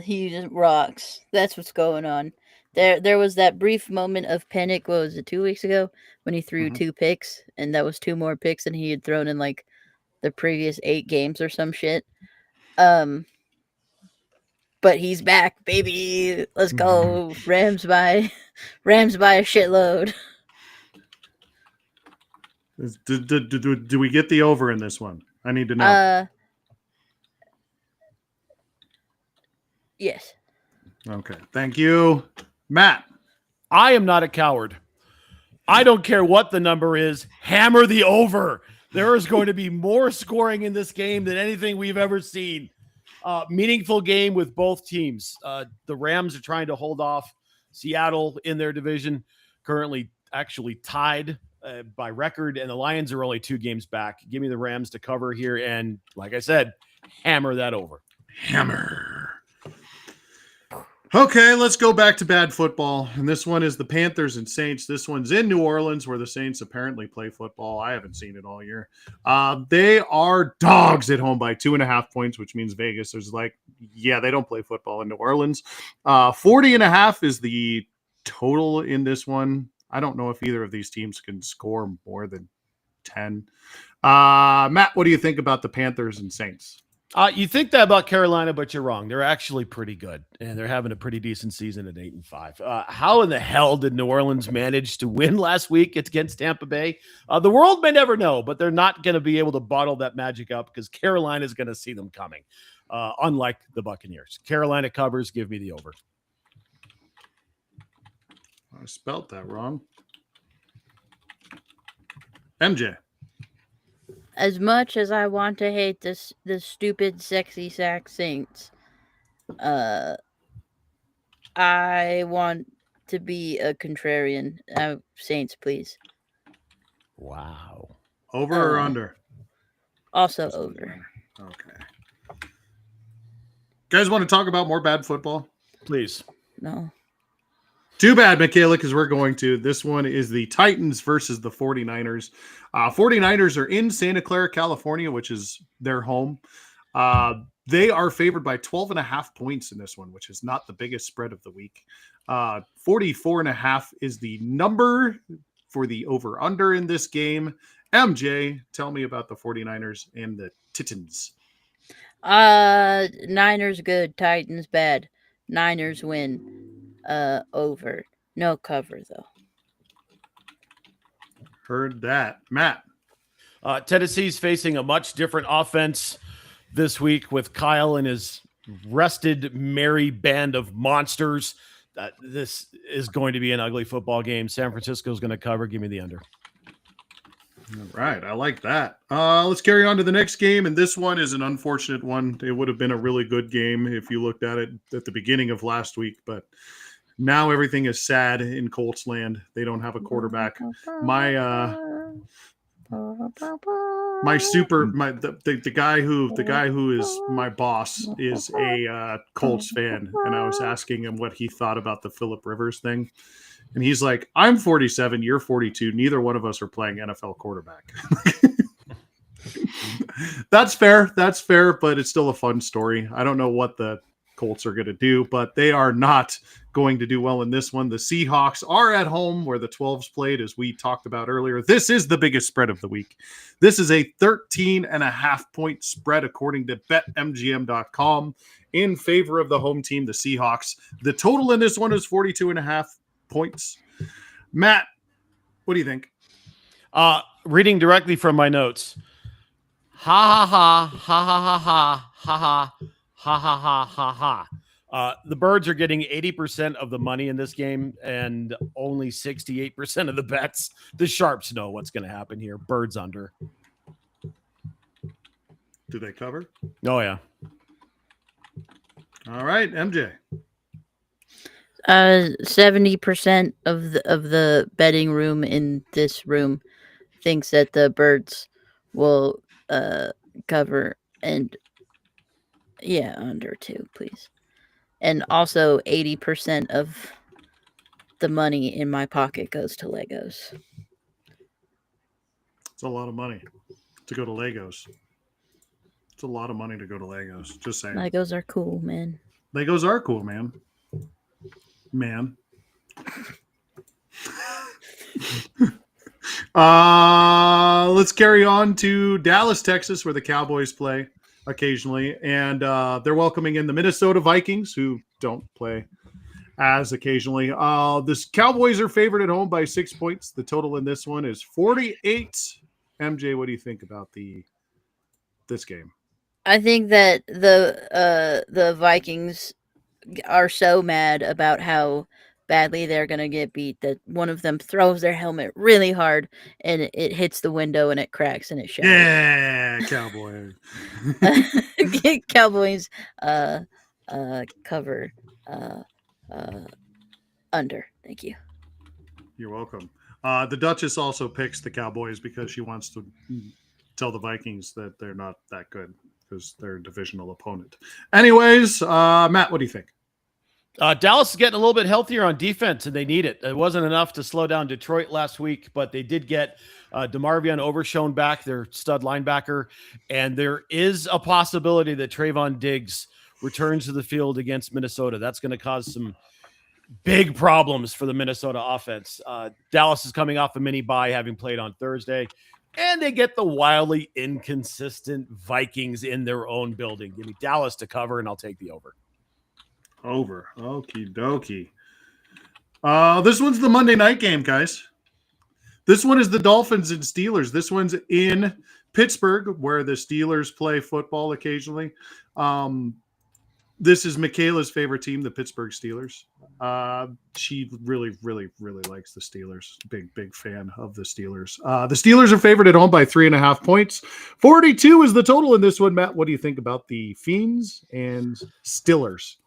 He just rocks. That's what's going on. There was that brief moment of panic. What was it, 2 weeks ago, when he threw 2 picks, and that was 2 more picks than he had thrown in like the previous 8 games or some shit. But he's back, baby. Let's go. Rams by a shitload. Do we get the over in this one? I need to know. Yes. Okay. Thank you. Matt. I am not a coward. I don't care what the number is. Hammer the over. There is going to be more scoring in this game than anything we've ever seen. Meaningful game with both teams. The Rams are trying to hold off Seattle in their division, currently actually tied by record, and the Lions are only 2 games back. Give me the Rams to cover here, and like I said, hammer that over. Hammer. Okay, let's go back to bad football. And this one is the Panthers and Saints. This one's in New Orleans, where the Saints apparently play football. I haven't seen it all year. They are dogs at home by 2.5 points, which means Vegas is like, yeah, they don't play football in New Orleans. 40.5 is the total in this one. I don't know if either of these teams can score more than 10. Matt, what do you think about the Panthers and Saints? You think that about Carolina, but you're wrong. They're actually pretty good, and they're having a pretty decent season at 8-5. How in the hell did New Orleans manage to win last week against Tampa Bay? The world may never know, but they're not going to be able to bottle that magic up because Carolina is going to see them coming, unlike the Buccaneers. Carolina covers. Give me the over. I spelled that wrong. MJ. As much as I want to hate the stupid sexy sack Saints, I want to be a contrarian. Saints, please. Wow. Over or under? Also over. Okay. Guys want to talk about more bad football? Please. No. Too bad, Michaela, because we're going to. This one is the Titans versus the 49ers. 49ers are in Santa Clara, California, which is their home. They are favored by 12.5 points in this one, which is not the biggest spread of the week. 44.5 is the number for the over-under in this game. MJ, tell me about the 49ers and the Titans. Niners good, Titans bad. Niners win. Over. No cover though. Heard that. Matt. Tennessee's facing a much different offense this week with Kyle and his rested merry band of monsters. This is going to be an ugly football game. San Francisco's going to cover. Give me the under. All right. I like that. Let's carry on to the next game. And this one is an unfortunate one. It would have been a really good game if you looked at it at the beginning of last week, but now everything is sad in Colts land. They don't have a quarterback. The guy who is my boss is a Colts fan, and I was asking him what he thought about the Phillip Rivers thing, and he's like, "I'm 47, you're 42. Neither one of us are playing NFL quarterback." That's fair. That's fair, but it's still a fun story. I don't know what the Colts are going to do, but they are not going to do well in this one. The Seahawks are at home where the 12s played, as we talked about earlier. This is the biggest spread of the week. This is a 13.5 point spread according to betmgm.com in favor of the home team, the Seahawks. The total in this one is 42.5 points. Matt, what do you think? Reading directly from my notes. Ha ha ha ha ha ha ha ha. Ha ha ha ha ha. The Birds are getting 80% of the money in this game and only 68% of the bets. The Sharps know what's going to happen here. Birds under. Do they cover? Oh, yeah. All right, MJ. 70% of the betting room in this room thinks that the Birds will cover, and yeah, under 2, please. And also 80% of the money in my pocket goes to Legos. It's a lot of money to go to Legos. It's a lot of money to go to Legos. Just saying. Legos are cool, man. Legos are cool, man. Let's carry on to Dallas, Texas, where the Cowboys play occasionally, and they're welcoming in the Minnesota Vikings, who don't play as occasionally. This Cowboys are favored at home by 6 points. The total in this one is 48. MJ, what do you think about this game? I think that the Vikings are so mad about how badly they're gonna get beat that one of them throws their helmet really hard and it hits the window and it cracks and it shatters. Yeah, Cowboys. Cowboys cover under. Thank you. You're welcome. The Duchess also picks the Cowboys because she wants to tell the Vikings that they're not that good because they're a divisional opponent. Anyways, Matt, what do you think? Dallas is getting a little bit healthier on defense, and they need it. It wasn't enough to slow down Detroit last week, but they did get DeMarvion Overshown back, their stud linebacker, and there is a possibility that Trayvon Diggs returns to the field against Minnesota. That's going to cause some big problems for the Minnesota offense. Dallas is coming off a mini bye, having played on Thursday, and they get the wildly inconsistent Vikings in their own building. Give me Dallas to cover, and I'll take the over. Over. Okie dokie. This one's the Monday night game, guys. This one is the Dolphins and Steelers. This one's in Pittsburgh, where the Steelers play football occasionally. This is Michaela's favorite team, the Pittsburgh Steelers. She really, really, really likes the Steelers. Big fan of the Steelers. The Steelers are favored at home by 3.5 points. 42 is the total in this one. Matt, what do you think about the Fiends and Steelers?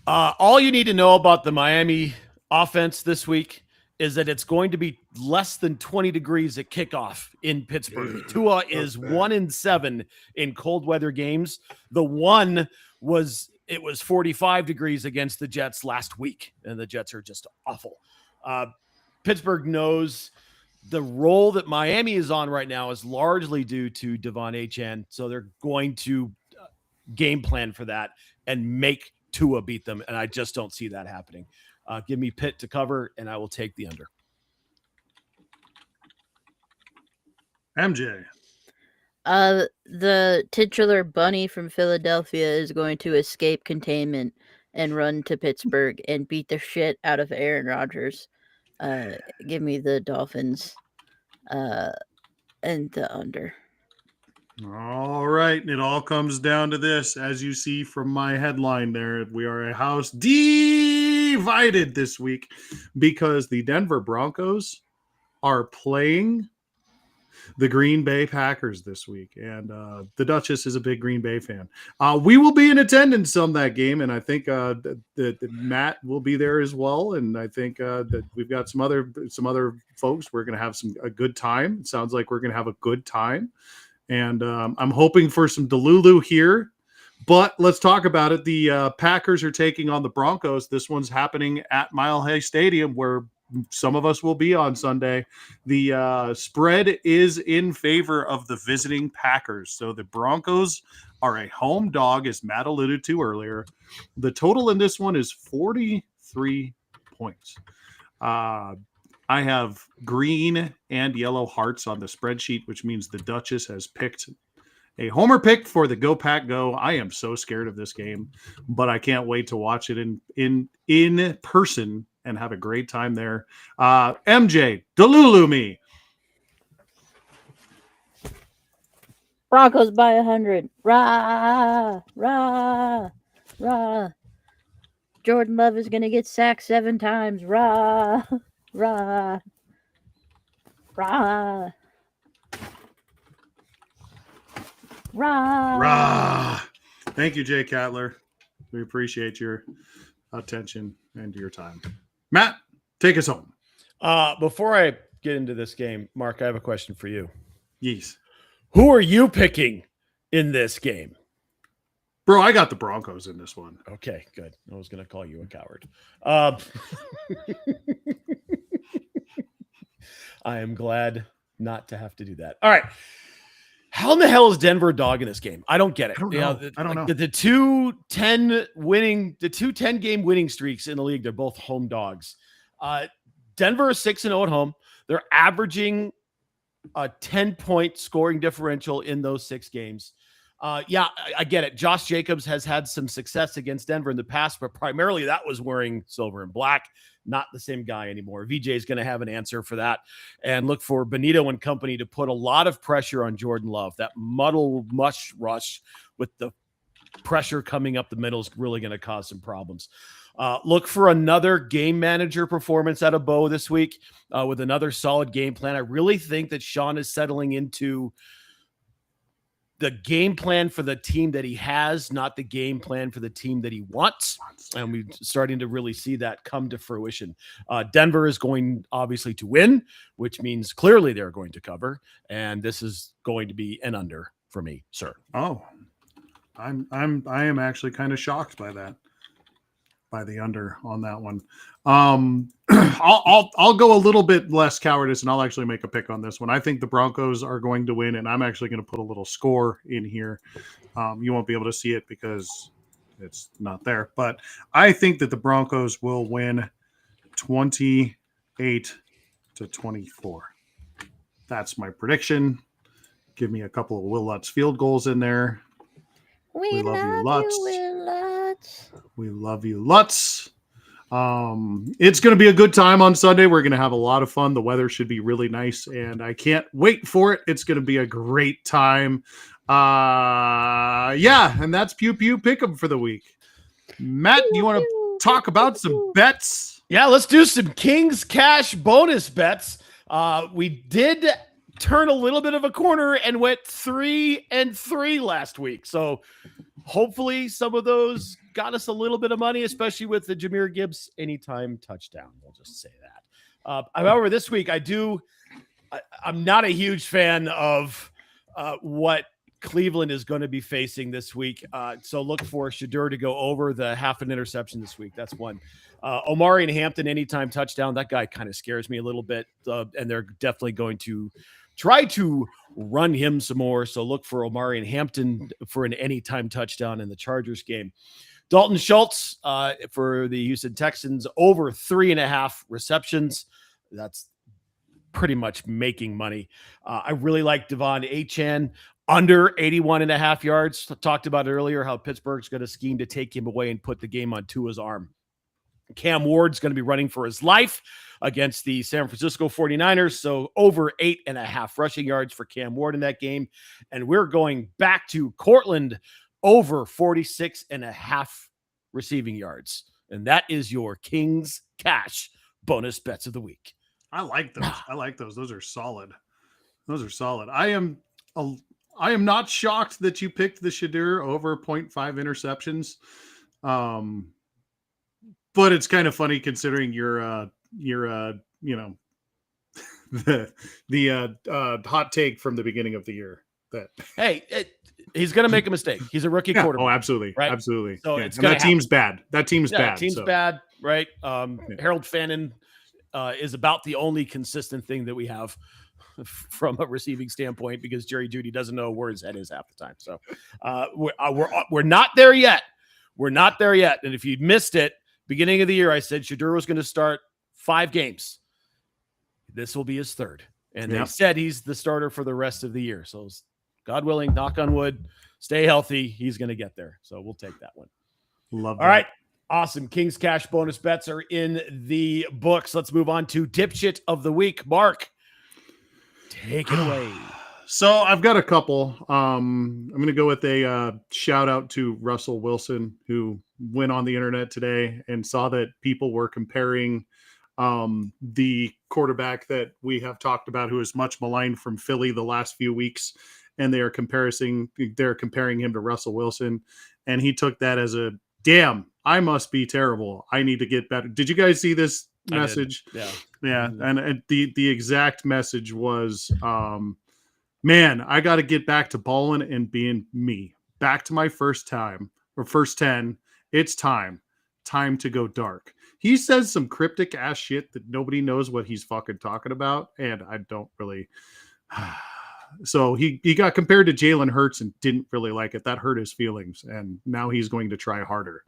All you need to know about the Miami offense this week is that it's going to be less than 20 degrees at kickoff in Pittsburgh. Tua is 1-7 in cold weather games. The one was 45 degrees against the Jets last week, and the Jets are just awful. Pittsburgh knows the role that Miami is on right now is largely due to Devon Achane, so they're going to game plan for that and make Tua beat them, and I just don't see that happening. Give me Pitt to cover, and I will take the under. MJ. The titular bunny from Philadelphia is going to escape containment and run to Pittsburgh and beat the shit out of Aaron Rodgers. Give me the Dolphins and the under. All right. And it all comes down to this. As you see from my headline there, we are a house divided this week because the Denver Broncos are playing the Green Bay Packers this week. And the Duchess is a big Green Bay fan. We will be in attendance on that game. And I think that Matt will be there as well. And I think that we've got some other folks. We're going to have a good time. It sounds like we're going to have a good time. And I'm hoping for some Delulu here, but let's talk about it. The Packers are taking on the Broncos. This one's happening at Mile High Stadium, where some of us will be on Sunday. The spread is in favor of the visiting Packers. So the Broncos are a home dog, as Matt alluded to earlier. The total in this one is 43 points. I have green and yellow hearts on the spreadsheet, which means the Duchess has picked a homer pick for the Go Pack Go. I am so scared of this game, but I can't wait to watch it in person and have a great time there. MJ, Delulu me. Broncos by 100. Rah, rah, rah. Jordan Love is going to get sacked 7 times. Rah. Rah, rah, rah. Rah. Thank you, Jay Catler. We appreciate your attention and your time. Matt, take us home. Before I get into this game, Mark, I have a question for you. Yes. Who are you picking in this game? Bro, I got the Broncos in this one. Okay, good. I was going to call you a coward. I am glad not to have to do that. All right. How in the hell is Denver a dog in this game? I don't get it. I don't know. The two 10-game winning streaks in the league, they're both home dogs. Denver is 6-0 at home. They're averaging a 10-point scoring differential in those 6 games. I get it. Josh Jacobs has had some success against Denver in the past, but primarily that was wearing silver and black. Not the same guy anymore. VJ is going to have an answer for that, and look for Benito and company to put a lot of pressure on Jordan Love. That mush rush with the pressure coming up the middle is really going to cause some problems. Look for another game manager performance out of Bo this week with another solid game plan. I really think that Sean is settling into the game plan for the team that he has, not the game plan for the team that he wants. And we're starting to really see that come to fruition. Denver is going obviously to win, which means clearly they're going to cover. And this is going to be an under for me, sir. Oh, I am actually kind of shocked by that. by the under on that one. I'll go a little bit less cowardice, and I'll actually make a pick on this one. I think the Broncos are going to win, and I'm actually going to put a little score in here. You won't be able to see it because it's not there, but I think that the Broncos will win 28-24. That's my prediction. Give me a couple of Will Lutz field goals in there. We love you, love Lutz. you, Will Lutz. We love you, Lutz. It's going to be a good time on Sunday. We're going to have a lot of fun. The weather should be really nice, and I can't wait for it. It's going to be a great time. Yeah, and that's Pew Pew Pick'em for the week. Matt, do you want to talk about some bets? Yeah, let's do some King's Cash bonus bets. We did turn a little bit of a corner and went 3-3 last week. So hopefully some of those got us a little bit of money, especially with the Jahmyr Gibbs anytime touchdown. We'll just say that. However, this week I'm not a huge fan of what Cleveland is going to be facing this week. So look for Shedeur to go over the half an interception this week. That's one. Omari and Hampton anytime touchdown. That guy kind of scares me a little bit, and they're definitely going to try to run him some more. So look for Omari and Hampton for an anytime touchdown in the Chargers game. Dalton Schultz for the Houston Texans over 3.5 receptions. That's pretty much making money. I really like Devon Achane under 81.5 yards. Talked about it earlier how Pittsburgh's going to scheme to take him away and put the game on Tua's arm. Cam Ward's going to be running for his life against the San Francisco 49ers. So over 8.5 rushing yards for Cam Ward in that game. And we're going back to Cortland over 46.5 receiving yards. And that is your King's Cash bonus bets of the week. I like those. Those are solid. I am not shocked that you picked the Shedeur over 0.5 interceptions. But it's kind of funny considering your the hot take from the beginning of the year that he's going to make a mistake. He's a rookie quarterback. Oh, absolutely. Right? Absolutely. So yeah. it's that team's bad. That team's bad. Team's bad, right? Harold Fannin is about the only consistent thing that we have from a receiving standpoint because Jerry Jeudy doesn't know where his head is half the time. So we're not there yet. We're not there yet. And if you missed it, beginning of the year, I said Shedeur was going to start 5 games. This will be his 3rd. And they said he's the starter for the rest of the year. So God willing, knock on wood, stay healthy. He's going to get there. So we'll take that one. Love that. All right. Awesome. King's Cash bonus bets are in the books. Let's move on to Dipshit of the Week. Mark, take it away. So I've got a couple. I'm going to go with a shout out to Russell Wilson, who went on the internet today and saw that people were comparing the quarterback that we have talked about, who is much maligned from Philly the last few weeks, and they're comparing him to Russell Wilson, and he took that as a damn. I must be terrible. I need to get better. Did you guys see this message? Yeah. And the exact message was, man, I got to get back to balling and being me. Back to my first 10. It's time to go dark. He says some cryptic ass shit that nobody knows what he's fucking talking about, and I don't really. So he got compared to Jalen Hurts and didn't really like it. That hurt his feelings, and now he's going to try harder.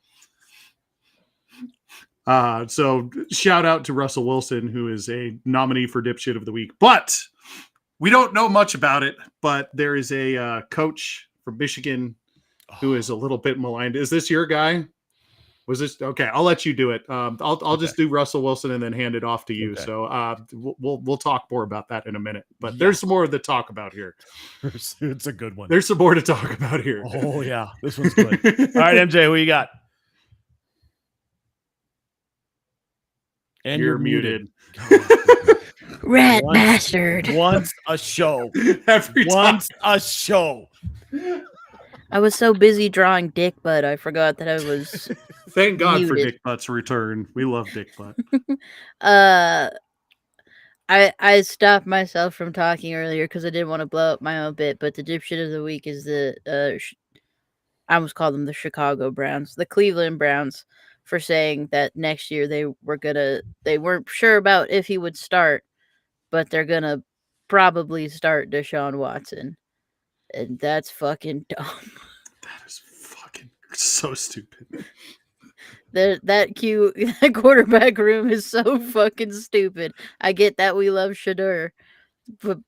So shout out to Russell Wilson, who is a nominee for Dipshit of the Week. But we don't know much about it, but there is a coach from Michigan who is a little bit maligned. Is this your guy? Was this okay? I'll let you do it. I'll just do Russell Wilson and then hand it off to you. Okay. So we'll talk more about that in a minute. But there's some more to talk about here. It's a good one. There's some more to talk about here. Oh yeah, this one's good. All right, MJ, who you got? And you're muted. Rat bastard. Once a show. Once a show. I was so busy drawing Dick Butt, I forgot that I was. Thank God muted. for Dick Butt's return. We love Dick Butt. I stopped myself from talking earlier because I didn't want to blow up my own bit. But the Dipshit of the Week is the I almost called them the Chicago Browns, the Cleveland Browns, for saying that next year they weren't sure about if he would start, but they're gonna probably start Deshaun Watson. And that's fucking dumb. That is fucking so stupid. That quarterback room is so fucking stupid. I get that we love Shadur, but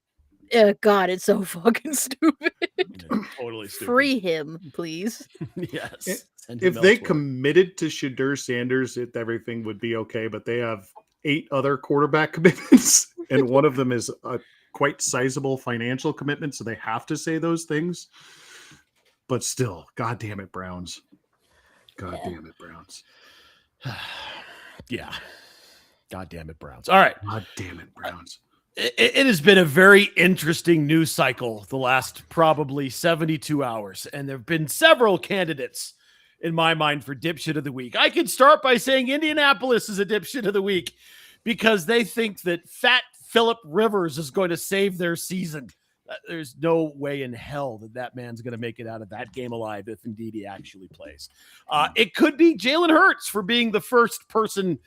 God, it's so fucking stupid. Totally stupid. Free him, please. Yes. Send him If they elsewhere. committed to Shadur Sanders, everything would be okay. But they have 8 other quarterback commitments, and one of them is a quite sizable financial commitment, so they have to say those things. But still, God damn it, Browns. God damn it, Browns. Yeah. God damn it, Browns. All right. God damn it, Browns. It has been a very interesting news cycle the last probably 72 hours, and there have been several candidates in my mind for dipshit of the week. I could start by saying Indianapolis is a dipshit of the week because they think that fat Phillip Rivers is going to save their season. There's no way in hell that man's going to make it out of that game alive if indeed he actually plays. It could be Jalen Hurts for being the first person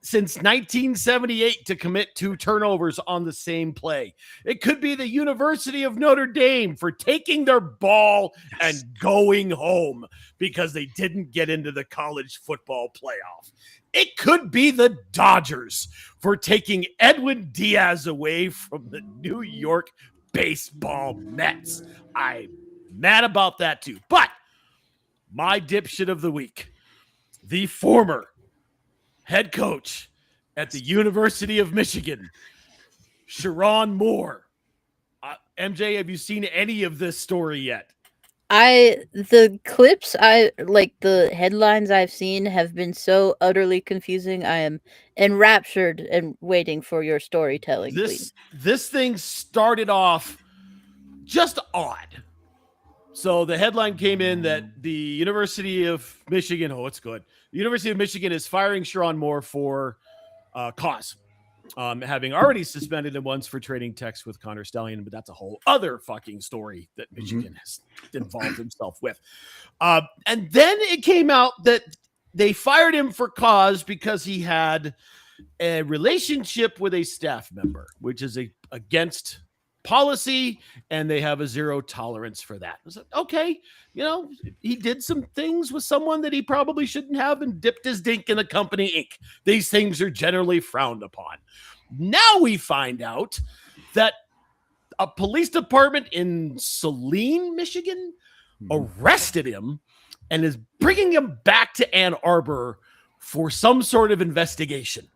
since 1978 to commit 2 turnovers on the same play. It could be the University of Notre Dame for taking their ball and going home because they didn't get into the college football playoff. It could be the Dodgers for taking Edwin Diaz away from the New York baseball Mets. I'm mad about that too. But my dipshit of the week, the former head coach at the University of Michigan, Sharon Moore. MJ, have you seen any of this story yet? The clips the headlines I've seen have been so utterly confusing. I am enraptured and waiting for your storytelling, please. This thing started off just odd. So the headline came in that the University of Michigan, it's good. The University of Michigan is firing Sharon Moore for cause. Having already suspended him once for trading texts with Connor Stallion, but that's a whole other fucking story that Michigan has involved himself with. And then it came out that they fired him for cause because he had a relationship with a staff member, which is against policy, and they have a 0 tolerance for that. I was like, okay, he did some things with someone that he probably shouldn't have and dipped his dink in the company ink. These things are generally frowned upon. Now we find out that a police department in Saline, Michigan, arrested him and is bringing him back to Ann Arbor for some sort of investigation.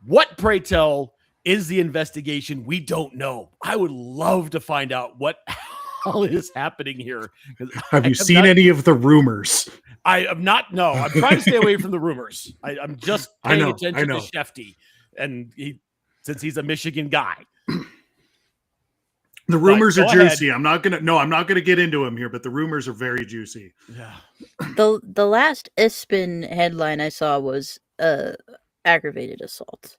What, pray tell, is the investigation? We don't know. I would love to find out what hell is happening here. Have you seen any of the rumors? I have not. No, I'm trying to stay away from the rumors. I'm just paying attention to Shefty, and since he's a Michigan guy. The rumors are juicy. Ahead. I'm not gonna get into them here, but the rumors are very juicy. Yeah. The last ESPN headline I saw was aggravated assault.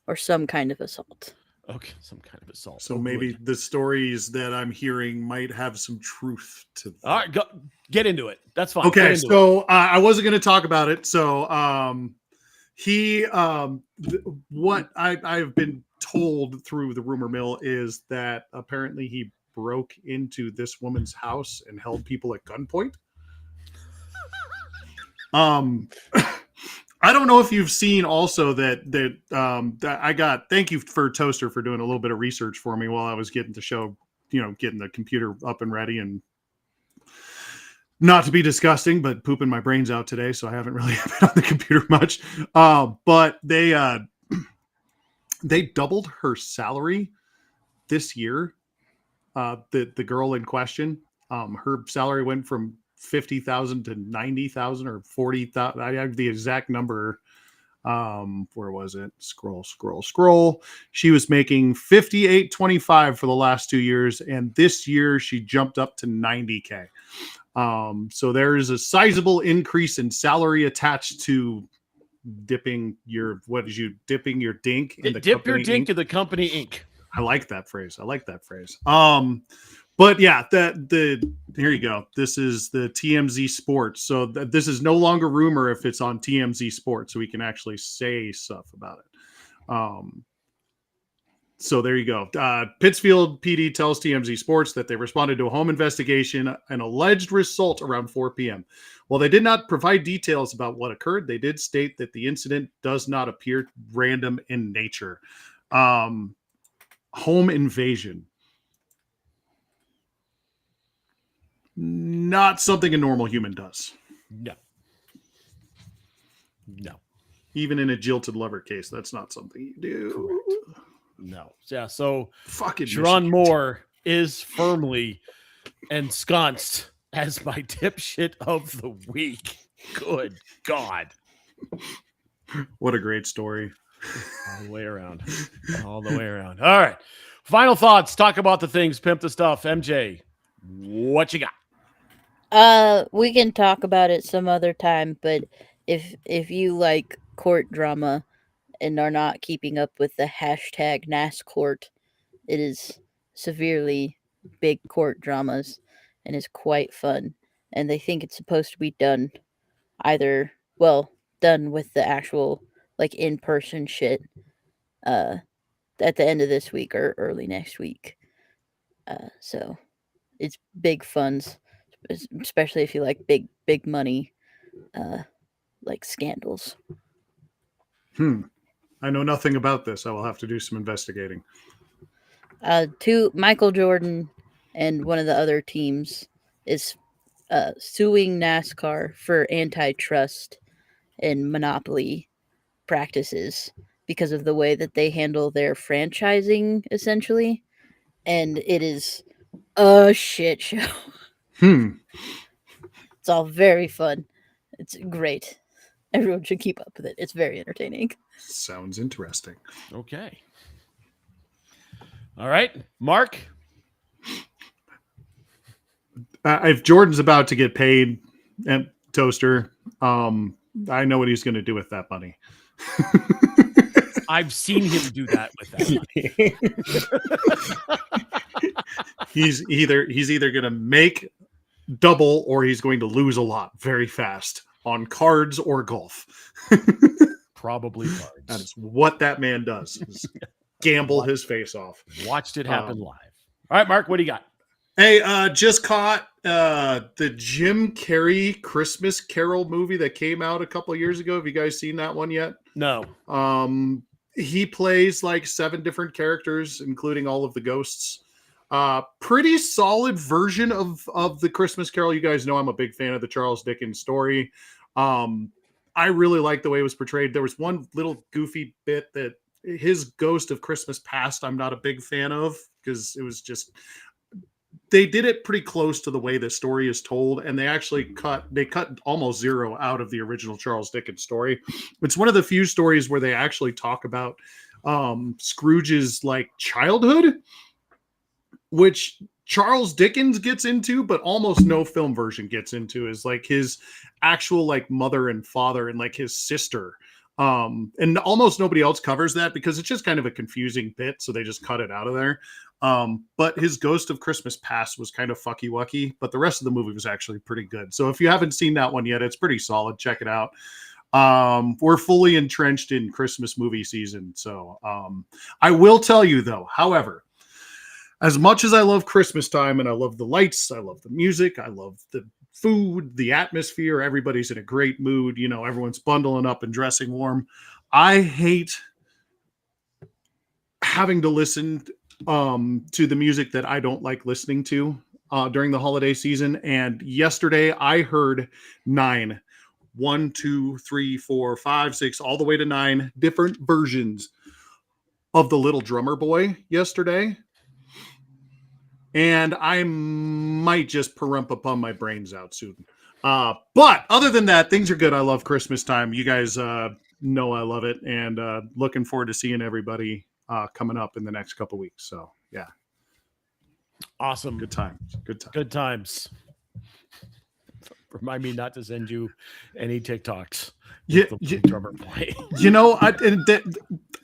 Or some kind of assault. Okay, some kind of assault. So maybe the stories that I'm hearing might have some truth to them. All right, get into it. That's fine. Okay, so I wasn't going to talk about it. So what I've been told through the rumor mill is that apparently he broke into this woman's house and held people at gunpoint. I don't know if you've seen also that I got, thank you for Toaster for doing a little bit of research for me while I was getting the show, getting the computer up and ready, and not to be disgusting, but pooping my brains out today. So I haven't really been on the computer much. But they doubled her salary this year. The girl in question, her salary went from 50,000 to 90,000 or 40,000. I have the exact number. Where was it? Scroll. She was making 58.25 for the last 2 years, and this year she jumped up to 90K. So there is a sizable increase in salary attached to dipping your dink in the dip your company dink ink. in the company ink. I like that phrase. But yeah, here you go. This is the TMZ Sports. So this is no longer rumor if it's on TMZ Sports, so we can actually say stuff about it. So there you go. Pittsfield PD tells TMZ Sports that they responded to a home investigation, an alleged assault around 4 p.m. While they did not provide details about what occurred, they did state that the incident does not appear random in nature. Home invasion. Not something a normal human does. No. No. Even in a jilted lover case, that's not something you do. Correct. No. Yeah. So Fucking Sharon Michigan. Moore is firmly ensconced as my dipshit of the week. Good God. What a great story. All the way around. All the way around. All right. Final thoughts. Talk about the things. Pimp the stuff. MJ, what you got? We can talk about it some other time, but if you like court drama and are not keeping up with the hashtag NASCourt, it is severely big court dramas and is quite fun. And they think it's supposed to be done done with the actual like in-person shit at the end of this week or early next week. So it's big funds, especially if you like big money like scandals. I know nothing about this. I will have to do some investigating. Michael Jordan and one of the other teams is suing NASCAR for antitrust and monopoly practices because of the way that they handle their franchising, essentially. And it is a shit show. It's all very fun. It's great. Everyone should keep up with it. It's very entertaining. Sounds interesting. Okay. All right. Mark? If Jordan's about to get paid at Toaster, I know what he's going to do with that money. I've seen him do that with that money. He's either going to make double or he's going to lose a lot very fast on cards or golf. Probably cards. That is what that man does. Is gamble his face off. Watched it happen live. All right, Mark, what do you got? Hey, just caught the Jim Carrey Christmas Carol movie that came out a couple of years ago. Have you guys seen that one yet? No. He plays like 7 different characters, including all of the ghosts. Pretty solid version of the Christmas Carol. You guys know I'm a big fan of the Charles Dickens story. I really like the way it was portrayed. There was one little goofy bit that his Ghost of Christmas Past I'm not a big fan of, because it was just, they did it pretty close to the way the story is told, and they actually cut almost zero out of the original Charles Dickens story. It's one of the few stories where they actually talk about Scrooge's like childhood, which Charles Dickens gets into, but almost no film version gets into, is like his actual like mother and father and like his sister. And almost nobody else covers that because it's just kind of a confusing bit. So they just cut it out of there. But his Ghost of Christmas Past was kind of fucky wucky, but the rest of the movie was actually pretty good. So if you haven't seen that one yet, it's pretty solid. Check it out. We're fully entrenched in Christmas movie season. So, I will tell you though, however, as much as I love Christmas time and I love the lights, I love the music, I love the food, the atmosphere, everybody's in a great mood, you know, everyone's bundling up and dressing warm. I hate having to listen to the music that I don't like listening to during the holiday season. And yesterday I heard 9, 1, 2, 3, 4, 5, 6, all the way to 9 different versions of The Little Drummer Boy yesterday. And I might just perump upon my brains out soon. But other than that, things are good. I love Christmas time. You guys know I love it. And looking forward to seeing everybody coming up in the next couple weeks. So, yeah. Awesome. Good times. Good times. Good times. Remind me not to send you any TikToks. Yeah, The drummer boy. you know,